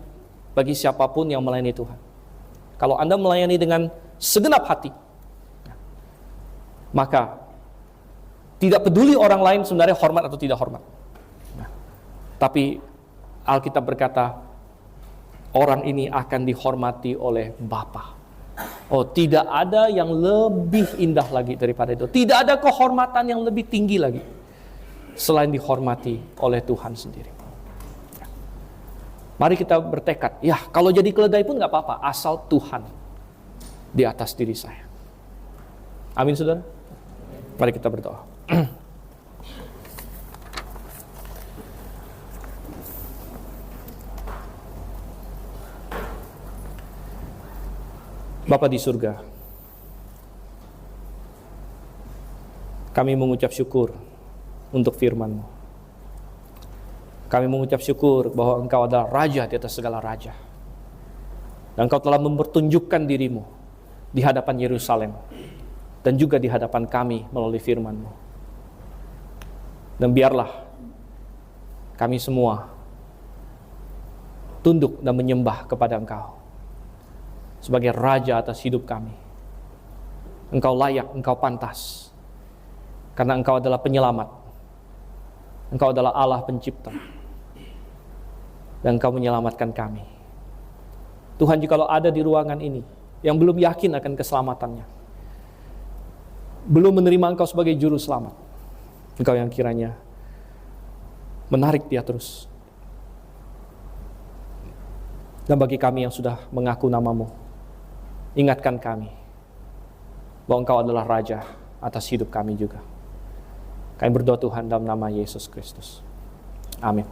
bagi siapapun yang melayani Tuhan. Kalau Anda melayani dengan segenap hati, maka tidak peduli orang lain sebenarnya hormat atau tidak hormat. Tapi Alkitab berkata, orang ini akan dihormati oleh Bapa. Oh, tidak ada yang lebih indah lagi daripada itu. Tidak ada kehormatan yang lebih tinggi lagi. selain dihormati oleh Tuhan sendiri. Mari kita bertekad, ya kalau jadi keledai pun gak apa-apa, asal Tuhan di atas diri saya. Amin saudara? Mari kita berdoa. Bapa di surga, kami mengucap syukur untuk firman-Mu. Kami mengucap syukur bahwa Engkau adalah Raja di atas segala Raja. Dan Engkau telah mempertunjukkan diri-Mu di hadapan Yerusalem dan juga di hadapan kami melalui firman-Mu. Dan biarlah kami semua tunduk dan menyembah kepada Engkau sebagai Raja atas hidup kami. Engkau layak, Engkau pantas, karena Engkau adalah penyelamat. Engkau adalah Allah pencipta, dan Engkau menyelamatkan kami. Tuhan, jikalau ada di ruangan ini yang belum yakin akan keselamatannya, belum menerima Engkau sebagai juru selamat, Engkau yang kiranya menarik dia terus. Dan bagi kami yang sudah mengaku nama-Mu, ingatkan kami bahwa Engkau adalah Raja atas hidup kami juga. Kami berdoa Tuhan dalam nama Yesus Kristus. Amin.